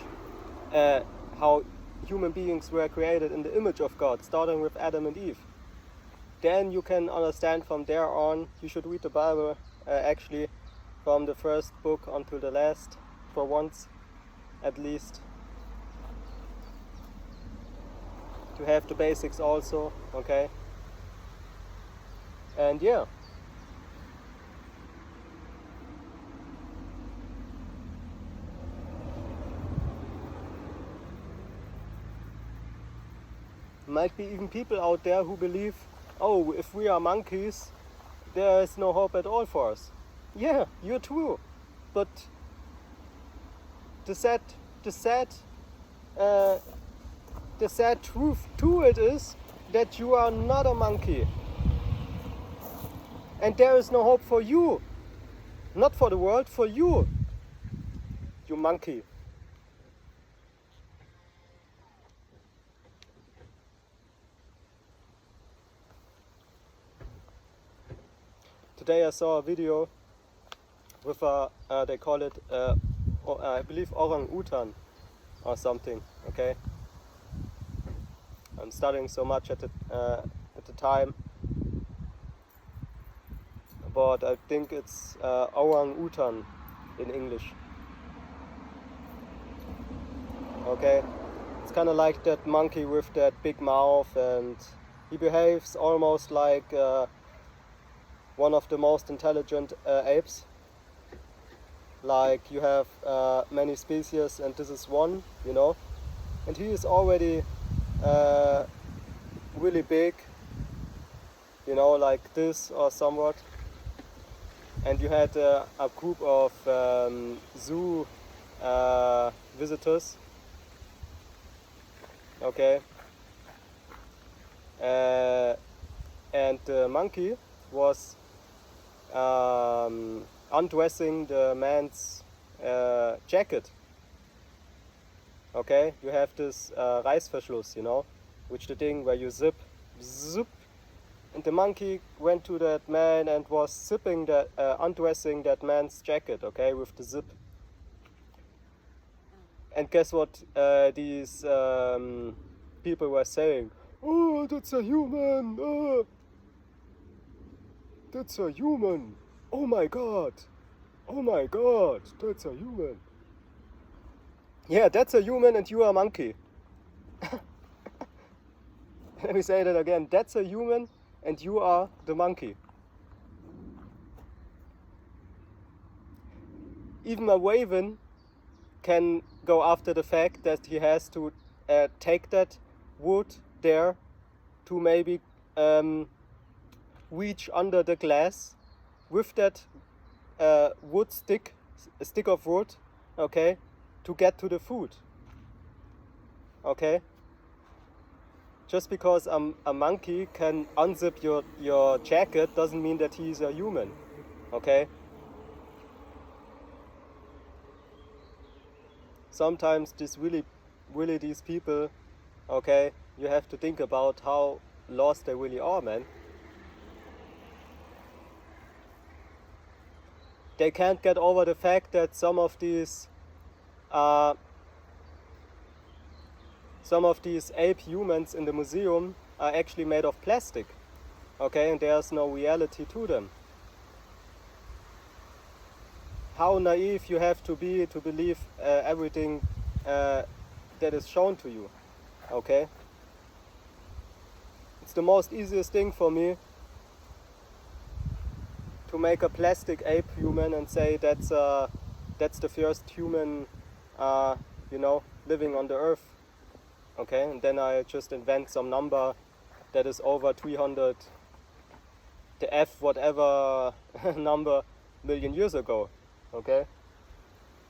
how human beings were created in the image of God, starting with Adam and Eve. Then you can understand from there on. You should read the Bible, actually, from the first book until the last, for once, at least, to have the basics also, okay? And yeah. Might be even people out there who believe, oh, if we are monkeys, there is no hope at all for us. Yeah, you're true. But the sad truth to it is that you are not a monkey. And there is no hope for you. Not for the world, for you. You monkey. Today I saw a video with they call it, I believe, orang-utan or something, okay? I'm studying so much at the time, but I think it's orang-utan in English. Okay, it's kind of like that monkey with that big mouth and He behaves almost like one of the most intelligent apes. Like you have many species and this is one, you know. And he is already really big, you know, like this or somewhat. And you had a group of zoo visitors, okay, and the monkey was undressing the man's jacket, okay. You have this Reißverschluss, you know, which the thing where you zip, and the monkey went to that man and was zipping that, undressing that man's jacket, okay, with the zip. And guess what these people were saying? Oh, that's a human! Oh, that's a human! Oh my god! Oh my god! That's a human! Yeah, that's a human and you are a monkey. Let me say that again. That's a human and you are the monkey. Even a raven can go after the fact that he has to take that wood there to maybe reach under the glass with that wood stick, a stick of wood, okay, to get to the food, okay. Just because a monkey can unzip your jacket doesn't mean that he's a human, okay. Sometimes these people, okay, you have to think about how lost they really are, man. They can't get over the fact that some of these ape humans in the museum are actually made of plastic, okay, and there's no reality to them. How naive you have to be to believe everything that is shown to you, okay? It's the most easiest thing for me to make a plastic ape human and say that's the first human, you know, living on the earth, okay? And then I just invent some number that is over 300, the F whatever number million years ago. Okay,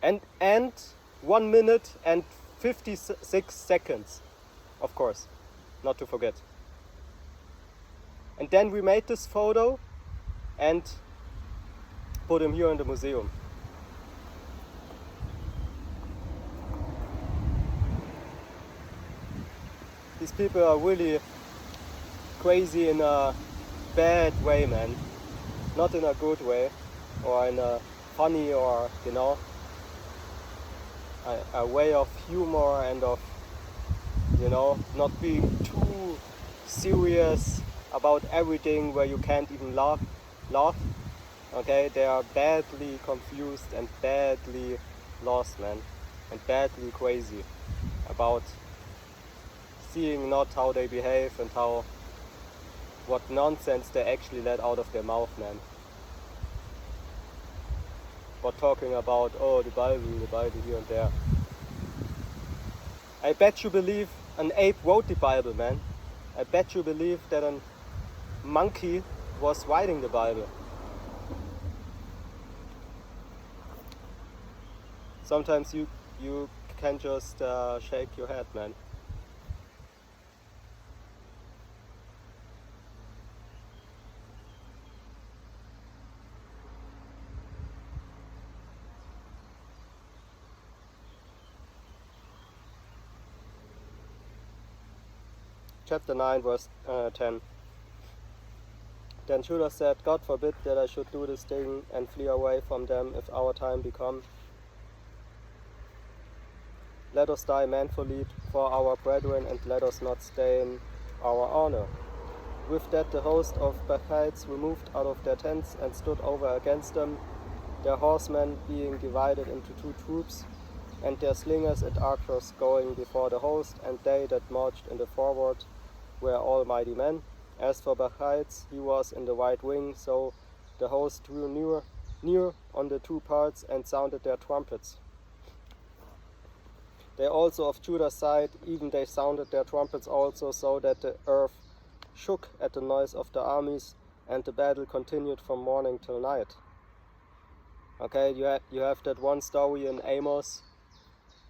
and 1 minute and 56 seconds, of course, not to forget. And then we made this photo and put him here in the museum. These people are really crazy in a bad way, man. Not in a good way or in a funny or, you know, a way of humor and of, you know, not being too serious about everything where you can't even laugh. Okay, they are badly confused and badly lost, man, and badly crazy about seeing not how they behave and what nonsense they actually let out of their mouth, man. But talking about, oh, the Bible here and there. I bet you believe an ape wrote the Bible, man. I bet you believe that a monkey was writing the Bible. Sometimes you can just shake your head, man. Chapter 9, verse 10. Then Judah said, God forbid that I should do this thing and flee away from them if our time be come. Let us die manfully for our brethren, and let us not stain our honor. With that the host of Bacchides removed out of their tents and stood over against them, their horsemen being divided into 2 troops, and their slingers and archers going before the host, and they that marched in the forward were all mighty men. As for Bacchides, he was in the right wing, so the host drew near on the two parts and sounded their trumpets. They also of Judah's side, even they sounded their trumpets also, so that the earth shook at the noise of the armies, and the battle continued from morning till night. Okay, you have that one story in Amos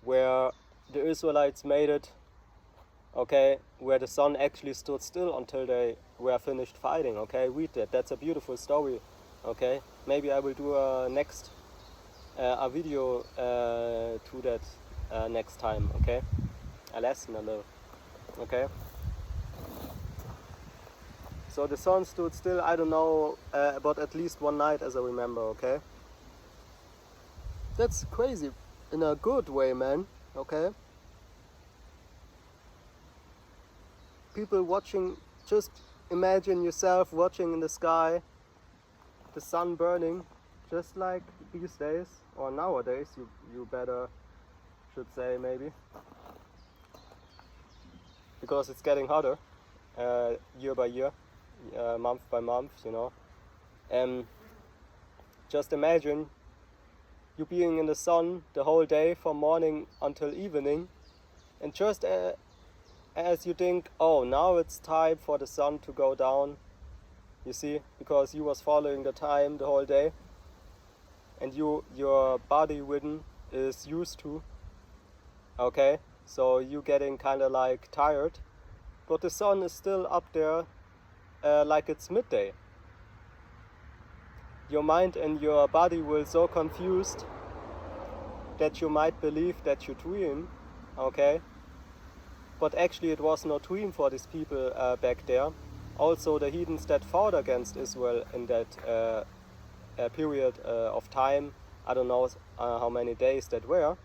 where the Israelites made it, okay, where the sun actually stood still until they were finished fighting. Okay, read that. That's a beautiful story. Okay, maybe I will do a video to that next time. Okay, a lesson a little. Okay. So the sun stood still, I don't know, but at least one night, as I remember. Okay. That's crazy, in a good way, man. Okay. People watching, just imagine yourself watching in the sky, the sun burning, just like these days, or nowadays, you better should say maybe, because it's getting hotter, year by year, month by month, you know. Just imagine you being in the sun the whole day from morning until evening, and just as you think, oh, now it's time for the sun to go down, you see, because you was following the time the whole day, and your body rhythm is used to, okay, so you getting kind of like tired, but the sun is still up there like it's midday. Your mind and your body will so confused that you might believe that you dream, okay? But actually it was no dream for these people back there. Also the heathens that fought against Israel in that period of time, I don't know how many days that were,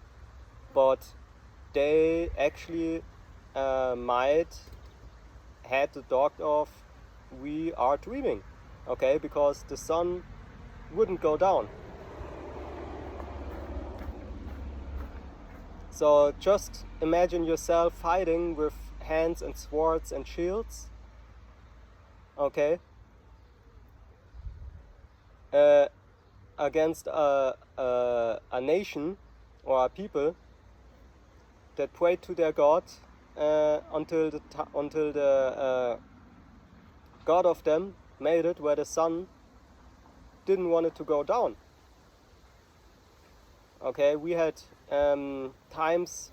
but they actually might had the thought of, we are dreaming, okay, because the sun wouldn't go down. So just imagine yourself fighting with hands and swords and shields, okay, against a nation or a people that prayed to their God until the God of them made it where the sun didn't want it to go down. Okay, we had times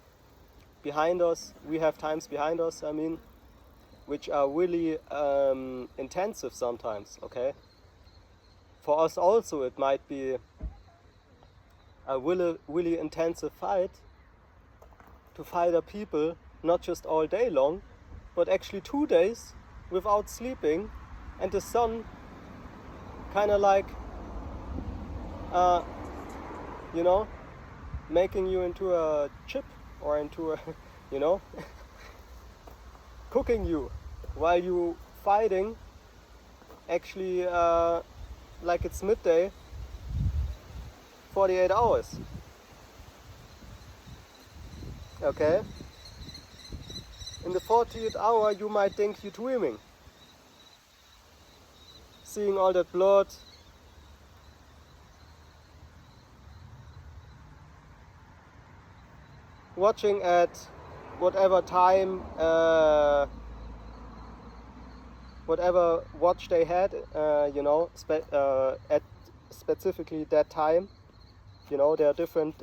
behind us, I mean, which are really intensive sometimes, okay? For us also it might be a really intensive fight to fight a people, not just all day long, but actually 2 days without sleeping, and the sun kind of like, you know, making you into a chip or into a, you know, cooking you while you fighting actually like it's midday, 48 hours. Okay? In the 40th hour you might think you're dreaming. Seeing all that blood, watching at whatever time, whatever watch they had, you know, at specifically that time. You know, there are different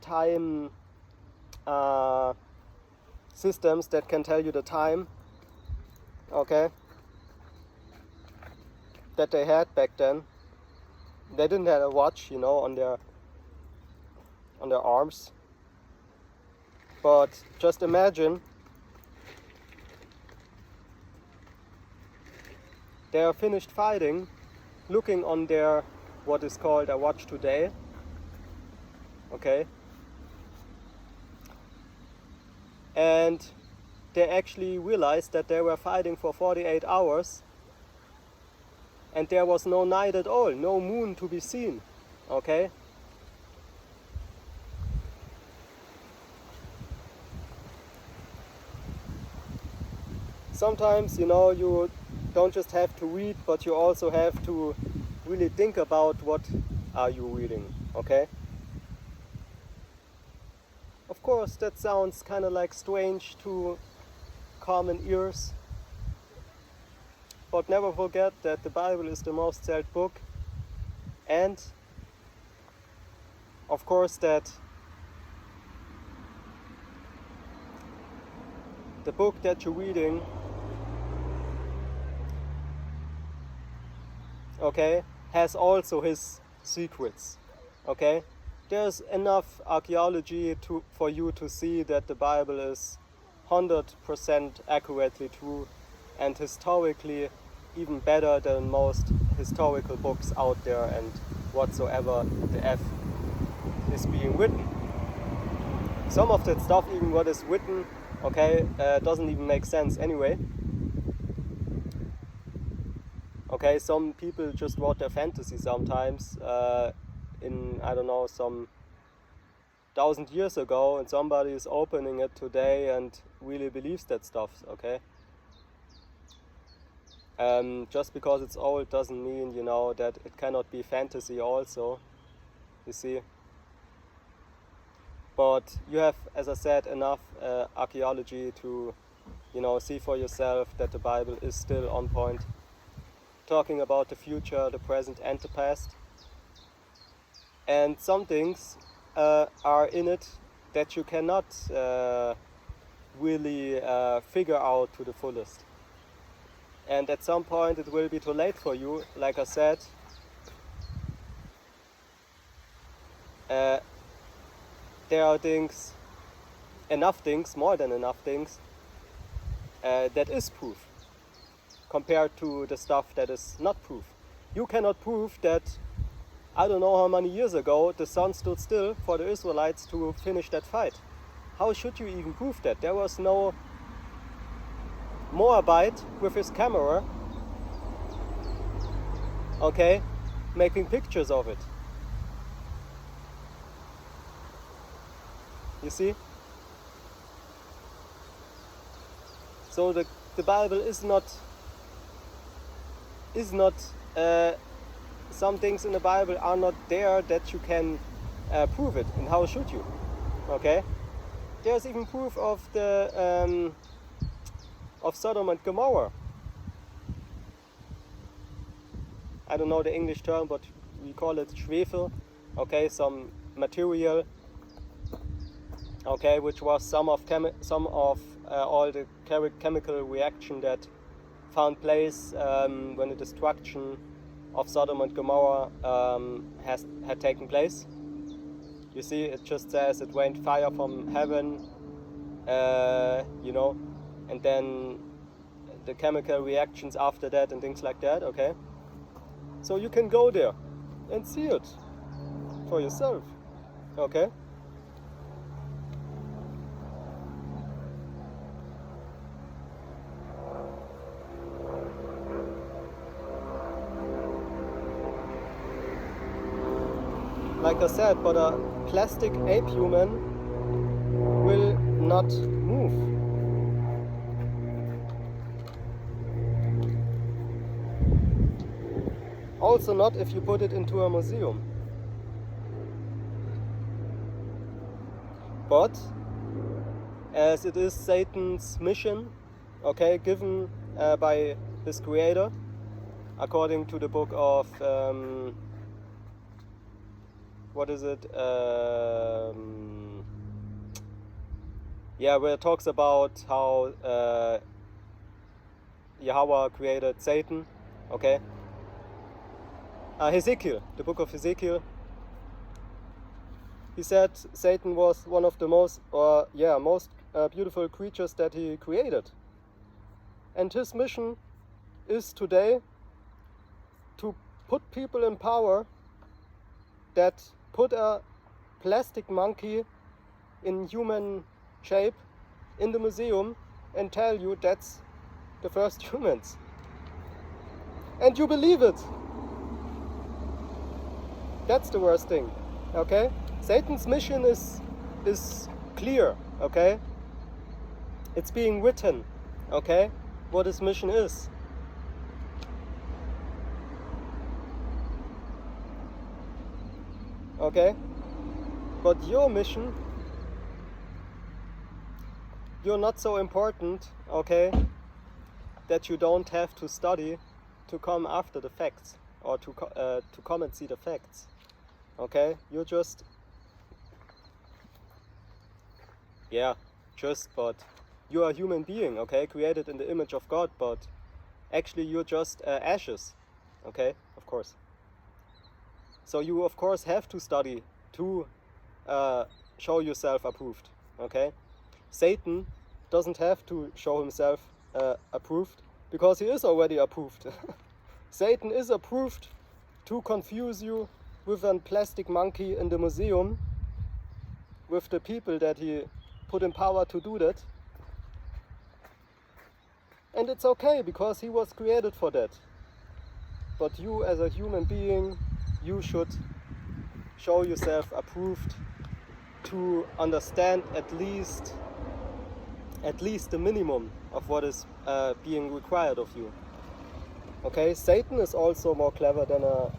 time systems that can tell you the time, okay, that they had back then. They didn't have a watch, you know, on their arms. But just imagine they are finished fighting, looking on their, what is called a watch today, okay, and they actually realized that they were fighting for 48 hours and there was no night at all, no moon to be seen, okay? Sometimes, you know, you don't just have to read, but you also have to really think about what are you reading, okay? Of course, that sounds kind of like strange to common ears, but never forget that the Bible is the most sold book, and of course that the book that you're reading, okay, has also his secrets, okay? There's enough archaeology for you to see that the Bible is 100% accurately true and historically even better than most historical books out there and whatsoever the F is being written. Some of that stuff, even what is written, okay, doesn't even make sense anyway. Okay, some people just wrote their fantasy sometimes in, I don't know, some 1,000 years ago, and somebody is opening it today and really believes that stuff, okay? Just because it's old doesn't mean, you know, that it cannot be fantasy also, you see. But you have, as I said, enough archaeology to, you know, see for yourself that the Bible is still on point, talking about the future, the present and the past. And some things are in it that you cannot really figure out to the fullest. And at some point it will be too late for you, like I said. There are things, enough things, more than enough things, that is proof, compared to the stuff that is not proof. You cannot prove that, I don't know how many years ago, the sun stood still for the Israelites to finish that fight. How should you even prove that? There was no Moabite with his camera, okay, making pictures of it. You see? So the Bible is not some things in the Bible are not there that you can prove it. And how should you? Okay? There's even proof of the of Sodom and Gomorrah. I don't know the English term, but we call it Schwefel. Okay, some material. Okay, which was some of all the chemical reaction that found place when the destruction of Sodom and Gomorrah had taken place. You see, it just says it rained fire from heaven, you know, and then the chemical reactions after that and things like that, okay? So you can go there and see it for yourself, okay? Like I said, but a plastic ape human will not move. Also not if you put it into a museum. But as it is Satan's mission, okay, given by his creator, according to the book of what is it? Yeah, where it talks about how Yahweh created Satan. Okay. Ezekiel, the book of Ezekiel. He said Satan was one of the most beautiful creatures that he created. And his mission is today to put people in power that put a plastic monkey in human shape in the museum and tell you that's the first humans. And you believe it. That's the worst thing, okay? Satan's mission is clear, okay? It's being written, okay? What his mission is. okay? But your mission, you're not so important, okay, that you don't have to study to come after the facts, or to come and see the facts, okay? You're just, but you are a human being, okay, created in the image of God, but actually you're just ashes, okay, of course. So you of course have to study to show yourself approved, okay? Satan doesn't have to show himself approved, because he is already approved. Satan is approved to confuse you with a plastic monkey in the museum, with the people that he put in power to do that. And it's okay, because he was created for that. But you as a human being, you should show yourself approved to understand at least the minimum of what is being required of you. Okay, Satan is also more clever than a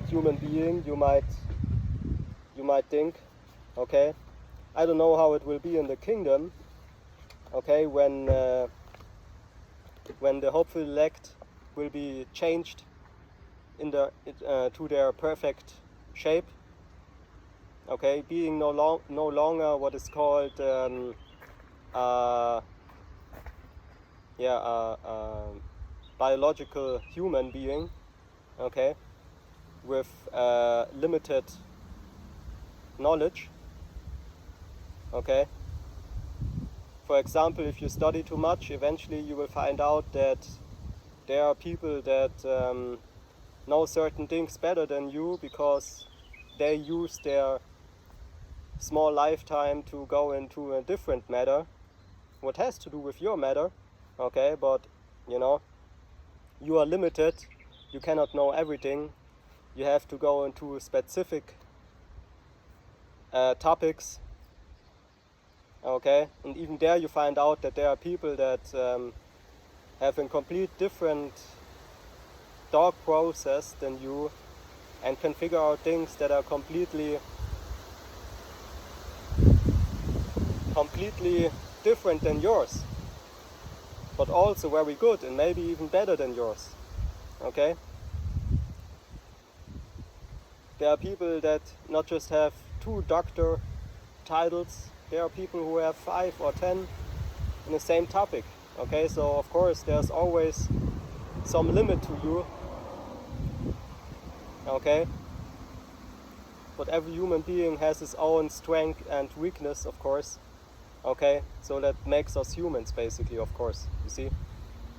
human being, you might think, okay? I don't know how it will be in the kingdom, okay, when the hopeful elect will be changed in to their perfect shape, okay, being no longer what is called biological human being, okay, with limited knowledge, okay. For example, if you study too much, eventually you will find out that there are people that know certain things better than you, because they use their small lifetime to go into a different matter, what has to do with your matter, okay, but you know, you are limited, you cannot know everything, you have to go into specific topics, okay, and even there you find out that there are people that have a complete different thought process than you, and can figure out things that are completely different than yours, but also very good and maybe even better than yours, okay? There are people that not just have 2 doctor titles, there are people who have 5 or 10 in the same topic, okay? So of course there's always some limit to you, okay? But every human being has his own strength and weakness, of course, okay? So that makes us humans, basically, of course, you see?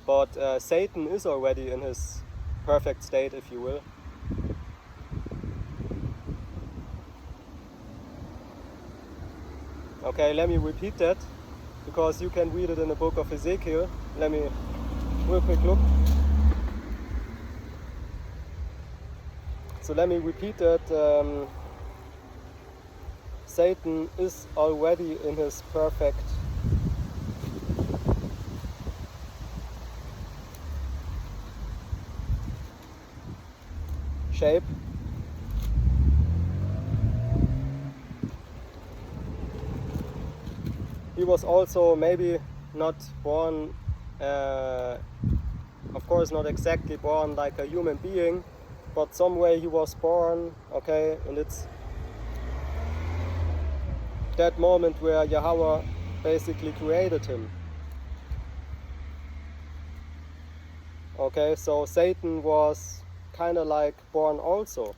But Satan is already in his perfect state, if you will. Okay, let me repeat that, because you can read it in the book of Ezekiel. Let me real quick look. So let me repeat that. Satan is already in his perfect shape. He was also maybe not born, of course not exactly born like a human being, but some way he was born, okay, and it's that moment where Yahweh basically created him. Okay, so Satan was kind of like born also.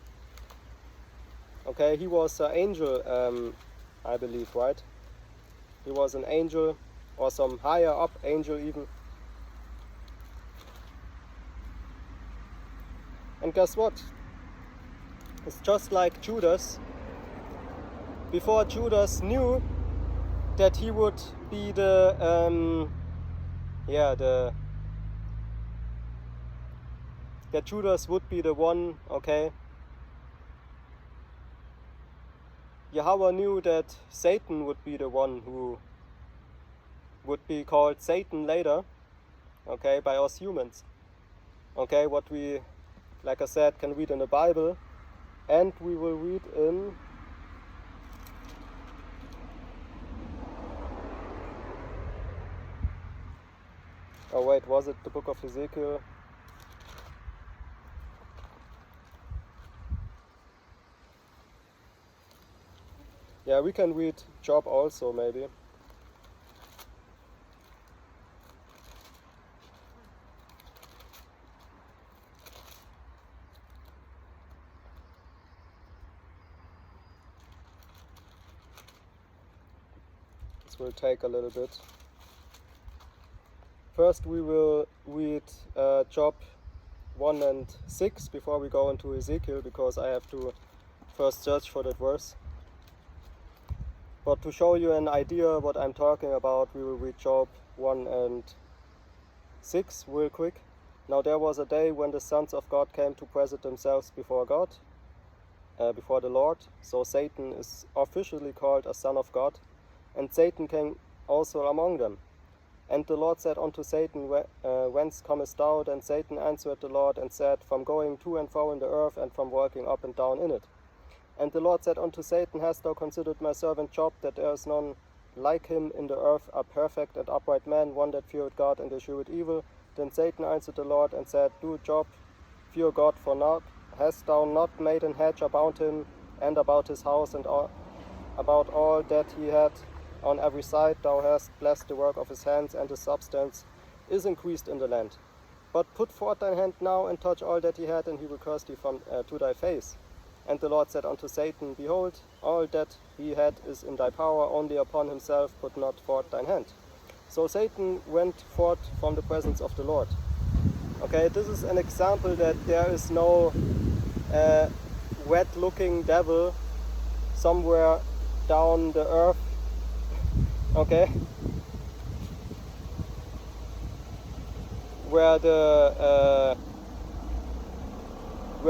Okay, he was an angel, I believe, right? He was an angel, or some higher up angel even. And guess what? It's just like Judas. Before Judas knew that he would be that Judas would be the one, okay? Yahweh knew that Satan would be the one who would be called Satan later, okay, by us humans. Okay, what we, like I said, can read in the Bible, and we will read in Oh wait, was it the book of Ezekiel? Yeah, we can read Job also, maybe. This will take a little bit. First we will read Job 1 and 6 before we go into Ezekiel, because I have to first search for that verse. But to show you an idea what I'm talking about, we will read Job 1 and 6 real quick. Now there was a day when the sons of God came to present themselves before God, before the Lord. So Satan is officially called a son of God, and Satan came also among them. And the Lord said unto Satan, Whence comest thou? And Satan answered the Lord and said, From going to and fro in the earth, and from walking up and down in it. And the Lord said unto Satan, Hast thou considered my servant Job, that there is none like him in the earth, a perfect and upright man, one that feareth God and escheweth evil? Then Satan answered the Lord and said, Do Job fear God for naught? Hast thou not made an hedge about him, and about his house, and about all that he had on every side? Thou hast blessed the work of his hands, and his substance is increased in the land. But put forth thine hand now, and touch all that he had, and he will curse thee to thy face. And the Lord said unto Satan, Behold, all that he had is in thy power, only upon himself put not forth thine hand. So Satan went forth from the presence of the Lord. Okay, this is an example that there is no wet-looking devil somewhere down the earth. Okay, where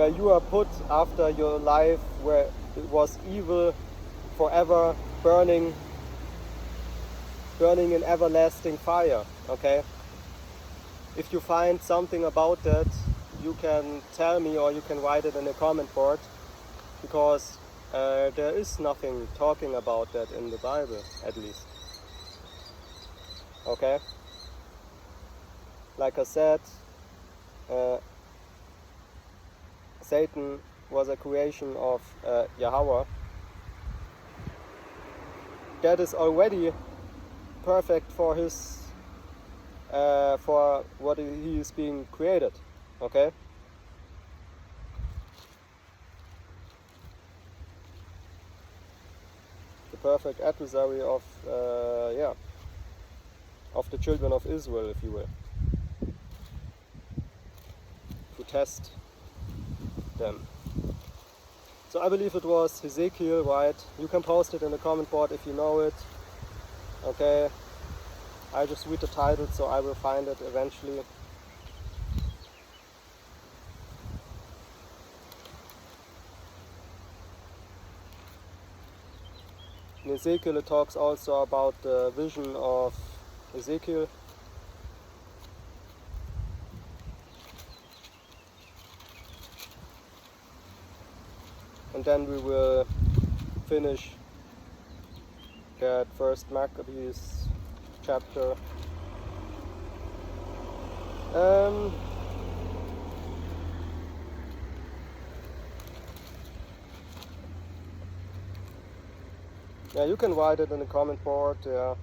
you are put after your life, where it was evil forever, burning in everlasting fire. Okay, if you find something about that, you can tell me, or you can write it in the comment board, because there is nothing talking about that in the Bible, at least. Okay, like I said, Satan was a creation of Yahweh that is already perfect for his for what he is being created. Okay, the perfect adversary of of the children of Israel, if you will, to test them. So I believe it was Ezekiel, right? You can post it in the comment board if you know it. Okay, I just read the title, so I will find it eventually. In Ezekiel it talks also about the vision of Ezekiel. And then we will finish that 1.Maccabees chapter. Yeah, you can write it in the comment board, yeah.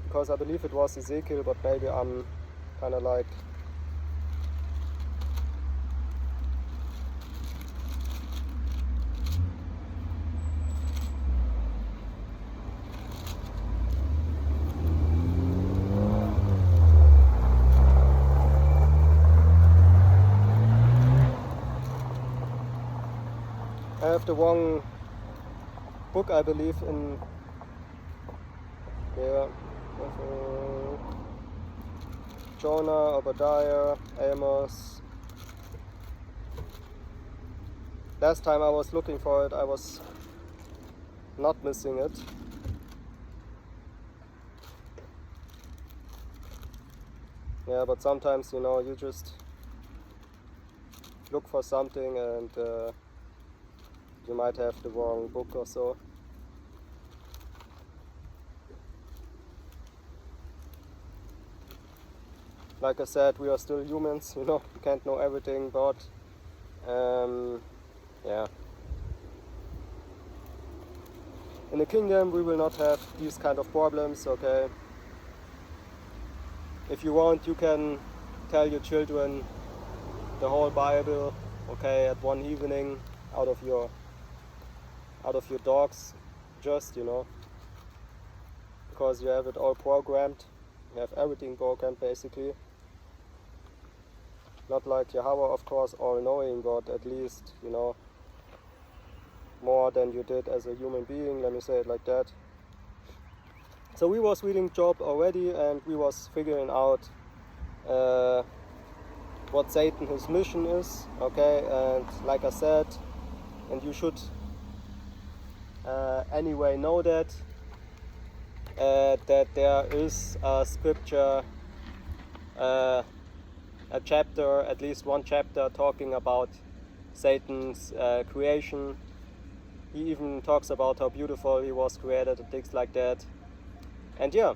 Because I believe it was Ezekiel, but maybe I'm kind of like I have the wrong book, I believe, in Jonah, Obadiah, Amos. Last time I was looking for it, I was not missing it. Yeah, but sometimes, you know, you just look for something and you might have the wrong book or so. like I said, we are still humans, you know, we can't know everything, but yeah. In the kingdom we will not have these kind of problems, okay? If you want, you can tell your children the whole Bible, okay, at one evening out of your dogs, just, you know, because you have it all programmed. You have everything programmed basically. Not like Yahweh, of course, all-knowing, but at least, you know, more than you did as a human being, let me say it like that. So we was reading Job already, and we was figuring out what Satan, his mission is, okay, and like I said, and you should anyway know that there is a scripture, a chapter, at least one chapter, talking about Satan's creation. He even talks about how beautiful he was created and things like that. And yeah,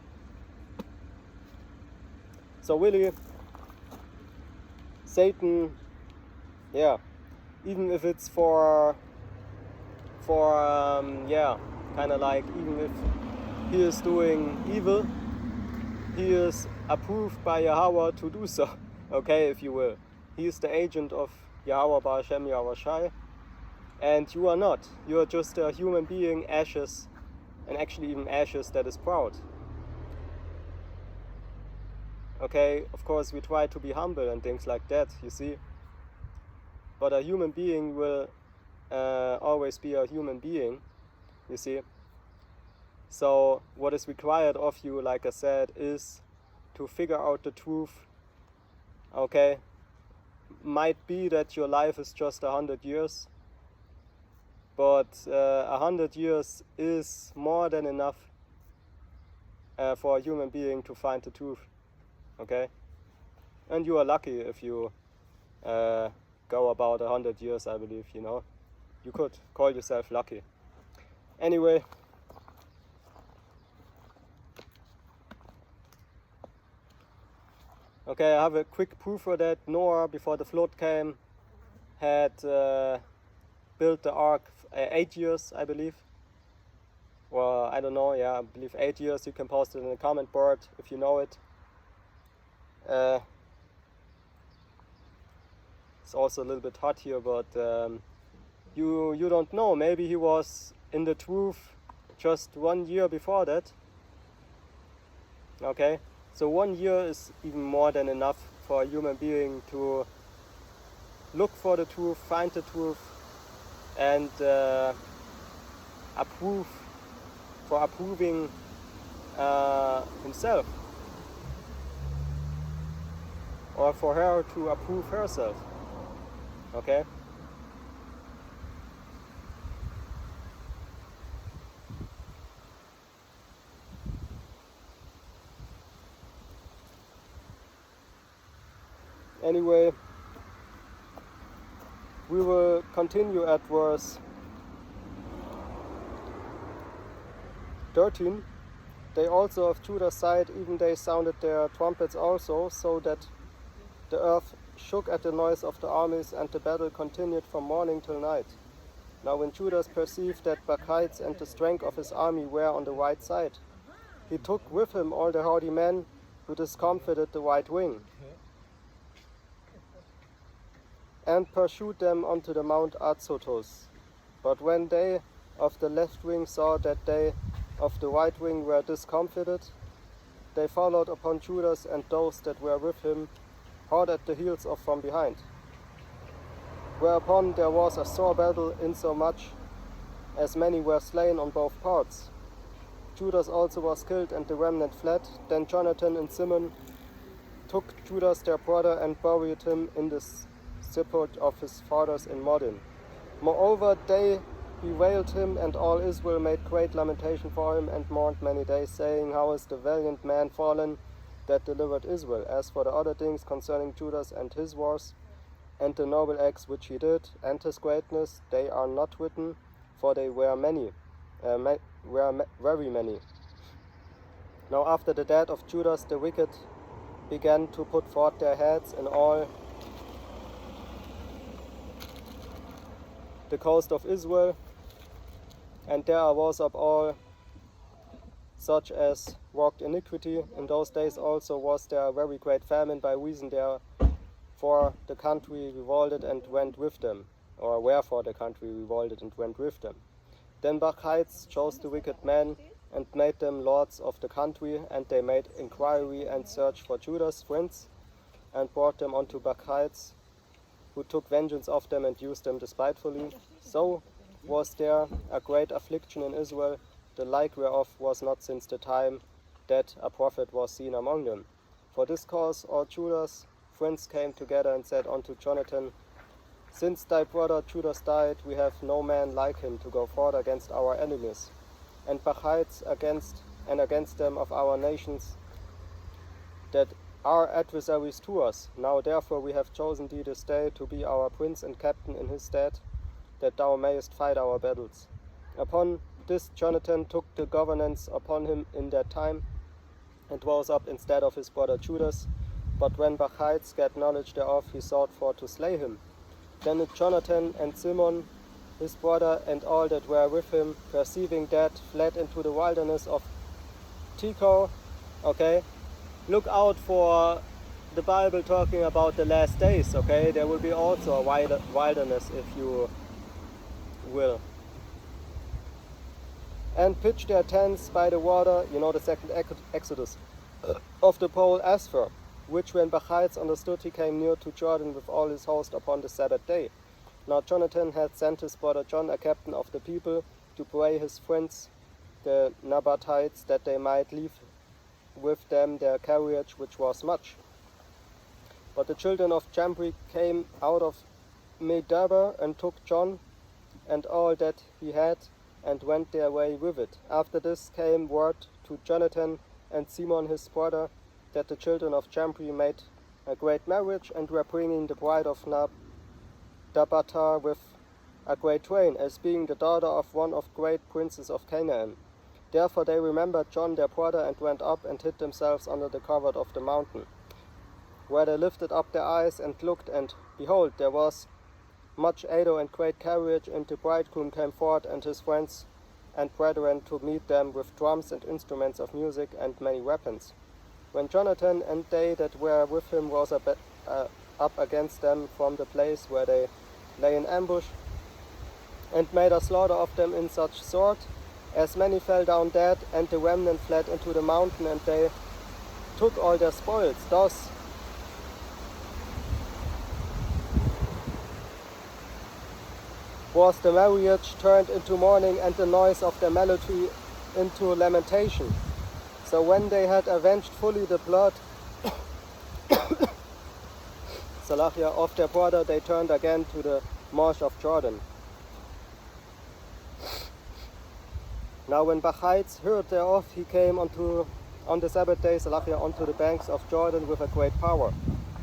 so really, Satan, yeah, even if it's for yeah, kind of like, even if he is doing evil, he is approved by Yahweh to do so, okay, if you will. He is the agent of Yahweh Ba'Shem Yahweh Shai, and you are not. You are just a human being, ashes, and actually even ashes that is proud. Okay, of course we try to be humble and things like that, you see. But a human being will always be a human being, you see. So what is required of you, like I said, is to figure out the truth, okay. Might be that your life is just 100 years, but 100 years is more than enough for a human being to find the truth, okay. And you are lucky if you go about 100 years, I believe, you know. You could call yourself lucky. Anyway, okay, I have a quick proof for that. Noah, before the flood came, had built the ark 8 years, I believe. Well, I don't know, yeah, I believe 8 years. You can post it in the comment board if you know it. It's also a little bit hot here, but you don't know. Maybe he was in the truth just 1 year before that. Okay, so 1 year is even more than enough for a human being to look for the truth, find the truth, and approving himself, or for her to approve herself. Okay. Anyway, we will continue at verse 13. They also of Judah's side, even they sounded their trumpets also, so that the earth shook at the noise of the armies, and the battle continued from morning till night. Now when Judas perceived that Bacchides and the strength of his army were on the right side, he took with him all the hardy men who discomfited the right wing, and pursued them unto the Mount Azotus. But when they of the left wing saw that they of the right wing were discomfited, they followed upon Judas and those that were with him, hot at the heels of from behind. Whereupon there was a sore battle, insomuch as many were slain on both parts. Judas also was killed, and the remnant fled. Then Jonathan and Simon took Judas their brother and buried him in the sepulchre of his fathers in Modin. Moreover, they bewailed him, and all Israel made great lamentation for him, and mourned many days, saying, How is the valiant man fallen that delivered Israel? As for the other things concerning Judas and his wars, and the noble acts which he did, and his greatness, they are not written, for they were many, very many. Now after the death of Judas the wicked, began to put forth their heads in all the coast of Israel, and there arose up all such as walked iniquity. In those days also was there a very great famine, by reason therefore the country revolted and went with them, or wherefore the country revolted and went with them. Then Bacchides chose the wicked men and made them lords of the country, and they made inquiry and search for Judah's friends, and brought them unto Bacchides, who took vengeance of them and used them despitefully. So was there a great affliction in Israel, the like whereof was not since the time that a prophet was seen among them. For this cause all Judah's friends came together and said unto Jonathan, Since thy brother Judas died, we have no man like him to go forth against our enemies, and Bacchides against them of our nations, that are adversaries to us. Now therefore we have chosen thee this day to be our prince and captain in his stead, that thou mayest fight our battles. Upon this Jonathan took the governance upon him in that time, and rose up instead of his brother Judas. But when Bacchides gat knowledge thereof, he sought for to slay him. Then Jonathan and Simon, his brother, and all that were with him, perceiving that, fled into the wilderness of Tekoa. Okay, look out for the Bible talking about the last days. Okay, there will be also a wilderness, if you will. And pitched their tents by the water, the second Exodus, of the pole Asphur, which when Bacchides understood, he came near to Jordan with all his host upon the Sabbath day. Now Jonathan had sent his brother John, a captain of the people, to pray his friends, the Nabathites, that they might leave with them their carriage, which was much. But the children of Chambri came out of Medaba and took John and all that he had, and went their way with it. After this came word to Jonathan and Simon his brother, that the children of Chambri made a great marriage, and were bringing the bride of Nabathah with a great train, as being the daughter of one of great princes of Canaan. Therefore they remembered John their brother, and went up and hid themselves under the covert of the mountain, where they lifted up their eyes and looked, and behold, there was much ado and great carriage, and the bridegroom came forth, and his friends and brethren, to meet them with drums and instruments of music and many weapons. When Jonathan and they that were with him rose up against them from the place where they lay in ambush, and made a slaughter of them in such sort, as many fell down dead, and the remnant fled into the mountain, and they took all their spoils. Thus was the marriage turned into mourning, and the noise of the melody into lamentation. So when they had avenged fully the blood of their brother, they turned again to the marsh of Jordan. Now when Bacchides heard thereof, he came on the Sabbath day unto the banks of Jordan with a great power.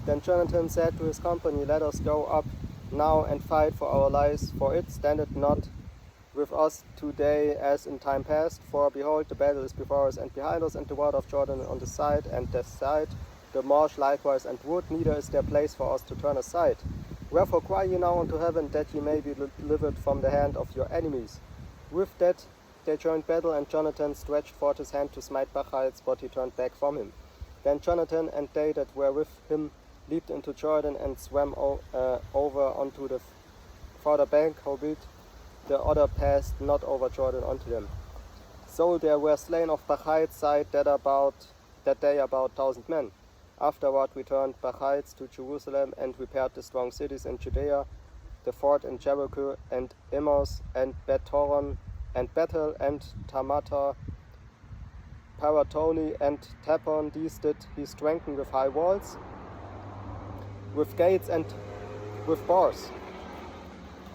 Then Jonathan said to his company, Let us go up now and fight for our lives, for it standeth not with us today as in time past. For behold, the battle is before us and behind us, and the water of Jordan on the side and the side, the marsh likewise and wood, neither is there place for us to turn aside. Wherefore cry ye now unto heaven, that ye may be delivered from the hand of your enemies. With that they joined battle, and Jonathan stretched forth his hand to smite Bacchides, but he turned back from him. Then Jonathan and they that were with him leaped into Jordan, and swam over unto the farther bank, howbeit the other passed not over Jordan unto them. So there were slain of Bacchides' side that day about 1,000 men. Afterward returned Bacchides to Jerusalem, and repaired the strong cities in Judea, the fort in Jericho, and Emmaus, and Beth-horon, and Bethel, and Tamata, Paratoni, and Tapon. These did he strengthen with high walls, with gates, and with bars.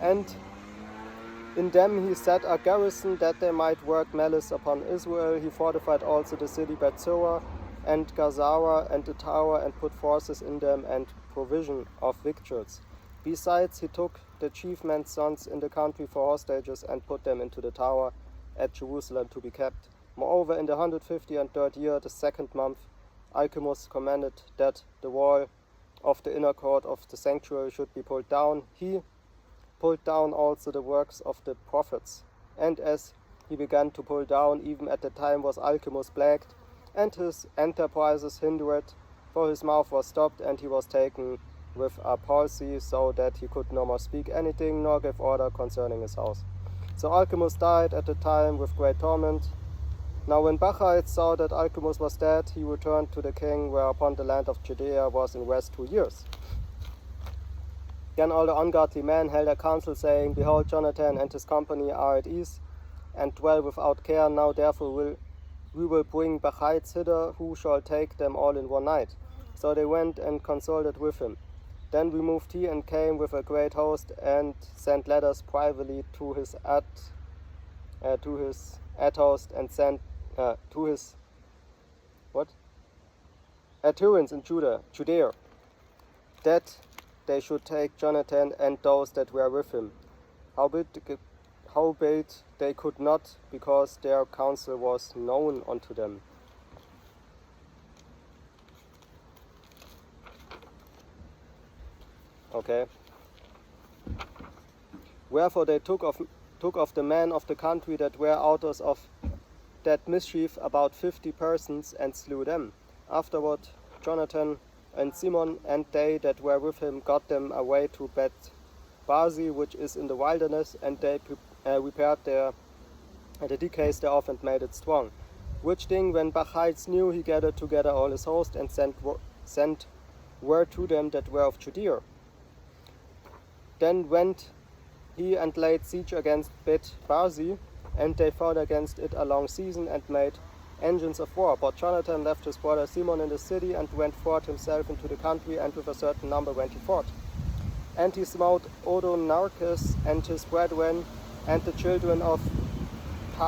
And in them he set a garrison, that they might work malice upon Israel. He fortified also the city Bethsura and Gazara and the tower, and put forces in them, and provision of victuals. Besides, he took the chief men's sons in the country for hostages, and put them into the tower at Jerusalem to be kept. Moreover, in the 153rd year, the second month, Alcimus commanded that the wall of the inner court of the sanctuary should be pulled down. He pulled down also the works of the prophets. And as he began to pull down, even at the time was Alcimus plagued, and his enterprises hindered, for his mouth was stopped, and he was taken with a palsy, so that he could no more speak anything, nor give order concerning his house. So Alcimus died at the time with great torment. Now when Bacchides saw that Alcimus was dead, he returned to the king, whereupon the land of Judea was in rest 2 years. Then all the ungodly men held a council, saying, Behold, Jonathan and his company are at ease, and dwell without care. Now therefore we will bring Bacchides hither, who shall take them all in one night. So they went and consulted with him. Then removed he and came with a great host, and sent letters privately to his host, and sent to his adherents in Judea, that they should take Jonathan and those that were with him. Howbeit they could not, because their counsel was known unto them. Okay. Wherefore they took of the men of the country that were authors of that mischief about 50 persons, and slew them. Afterward Jonathan and Simon and they that were with him got them away to Bethbasi, which is in the wilderness, and they repaired the decays thereof and made it strong. Which thing when Bacchides knew, he gathered together all his host, and sent word to them that were of Judea. Then went he and laid siege against Bethbasi, and they fought against it a long season, and made engines of war. But Jonathan left his brother Simon in the city, and went forth himself into the country, and with a certain number went he forth. And he smote Odonarkes and his brethren, and the children of